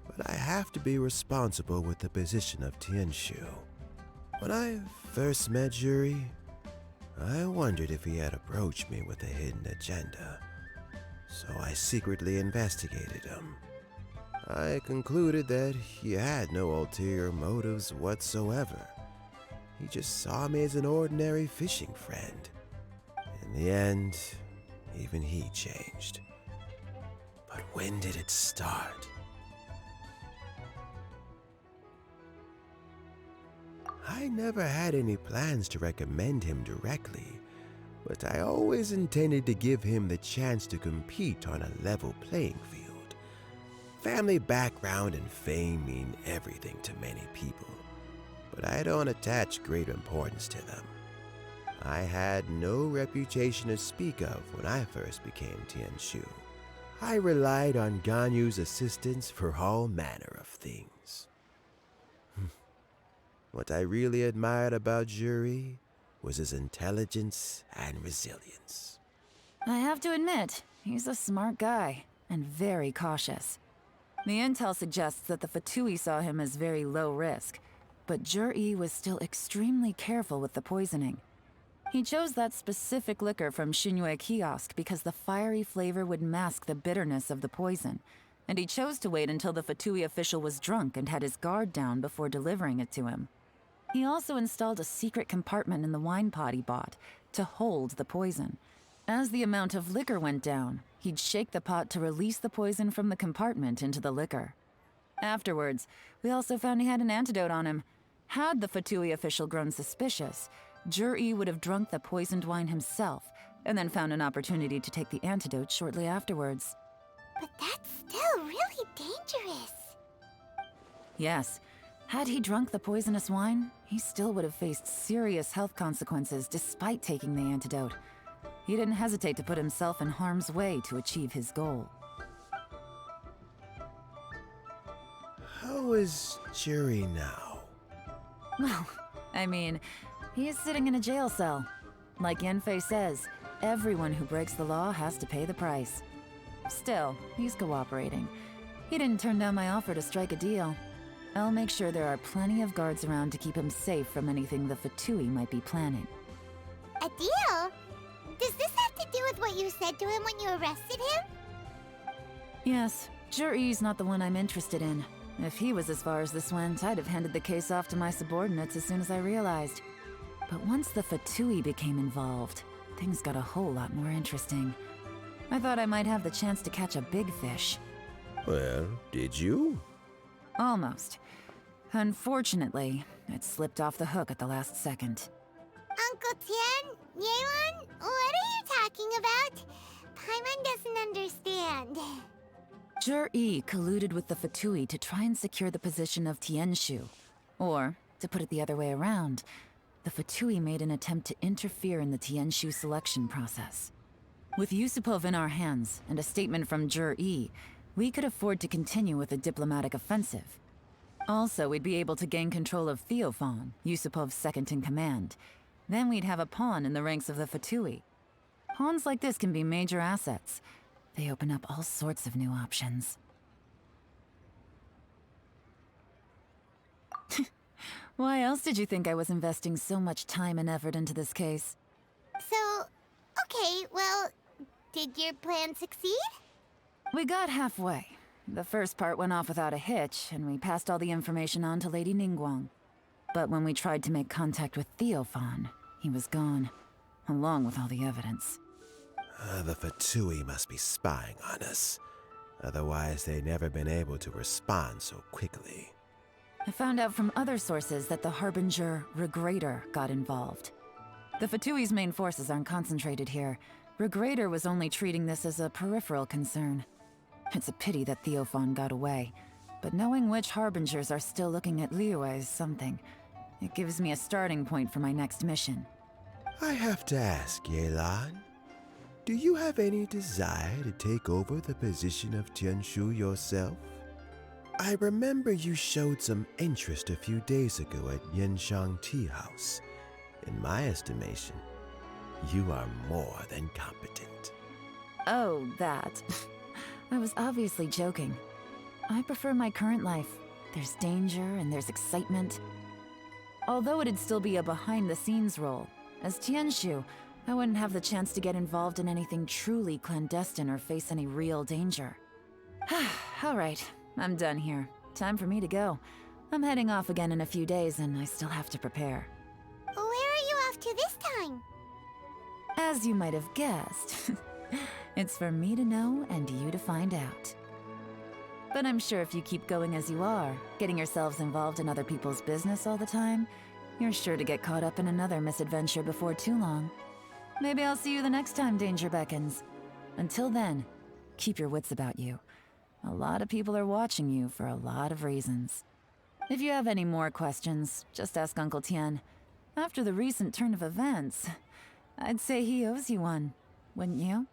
But I have to be responsible with the position of Tianshu. When I first met Zhi, I wondered if he had approached me with a hidden agenda. So I secretly investigated him. I concluded that he had no ulterior motives whatsoever. He just saw me as an ordinary fishing friend. In the end, even he changed. But when did it start? I never had any plans to recommend him directly, but I always intended to give him the chance to compete on a level playing field. Family background and fame mean everything to many people, but I don't attach great importance to them. I had no reputation to speak of when I first became Tianshu. I relied on Ganyu's assistance for all manner of things. What I really admired about Zhi was his intelligence and resilience. I have to admit, he's a smart guy, and very cautious. The intel suggests that the Fatui saw him as very low risk, but Zhi was still extremely careful with the poisoning. He chose that specific liquor from Xinyue Kiosk because the fiery flavor would mask the bitterness of the poison, and he chose to wait until the Fatui official was drunk and had his guard down before delivering it to him. He also installed a secret compartment in the wine pot he bought to hold the poison. As the amount of liquor went down, he'd shake the pot to release the poison from the compartment into the liquor. Afterwards, we also found he had an antidote on him. Had the Fatui official grown suspicious, Zhi would have drunk the poisoned wine himself, and then found an opportunity to take the antidote shortly afterwards. But that's still really dangerous. Yes. Had he drunk the poisonous wine, he still would have faced serious health consequences despite taking the antidote. He didn't hesitate to put himself in harm's way to achieve his goal. How is Zhi now? Well, I mean, he is sitting in a jail cell. Like Yanfei says, everyone who breaks the law has to pay the price. Still, he's cooperating. He didn't turn down my offer to strike a deal. I'll make sure there are plenty of guards around to keep him safe from anything the Fatui might be planning. A deal? Does this have to do with what you said to him when you arrested him? Yes, Zhi's not the one I'm interested in. If he was as far as this went, I'd have handed the case off to my subordinates as soon as I realized. But once the Fatui became involved, things got a whole lot more interesting. I thought I might have the chance to catch a big fish. Well, did you? Almost. Unfortunately, it slipped off the hook at the last second. Uncle Tian, Yelan, what are you talking about? Paimon doesn't understand. Zhi colluded with the Fatui to try and secure the position of Tianshu. Or, to put it the other way around, the Fatui made an attempt to interfere in the Tianshu selection process. With Yusupov in our hands and a statement from Zhi, we could afford to continue with a diplomatic offensive. Also, we'd be able to gain control of Theophan, Yusupov's second-in-command. Then we'd have a pawn in the ranks of the Fatui. Pawns like this can be major assets. They open up all sorts of new options. Why else did you think I was investing so much time and effort into this case? So, okay, well, did your plan succeed? We got halfway. The first part went off without a hitch, and we passed all the information on to Lady Ningguang. But when we tried to make contact with Theophan, he was gone, along with all the evidence. The Fatui must be spying on us. Otherwise, they'd never been able to respond so quickly. I found out from other sources that the Harbinger Regrator got involved. The Fatui's main forces aren't concentrated here. Regrator was only treating this as a peripheral concern. It's a pity that Theophan got away, but knowing which Harbingers are still looking at Liyue is something. It gives me a starting point for my next mission. I have to ask, Yelan, do you have any desire to take over the position of Tianshu yourself? I remember you showed some interest a few days ago at Yenshang Tea House. In my estimation, you are more than competent. Oh, that. I was obviously joking. I prefer my current life. There's danger and there's excitement. Although it'd still be a behind-the-scenes role, as Tianshu, I wouldn't have the chance to get involved in anything truly clandestine or face any real danger. All right, I'm done here. Time for me to go. I'm heading off again in a few days, and I still have to prepare. Where are you off to this time? As you might have guessed, it's for me to know and you to find out. But I'm sure if you keep going as you are, getting yourselves involved in other people's business all the time, you're sure to get caught up in another misadventure before too long. Maybe I'll see you the next time danger beckons. Until then, keep your wits about you. A lot of people are watching you for a lot of reasons. If you have any more questions, just ask Uncle Tien. After the recent turn of events, I'd say he owes you one, wouldn't you?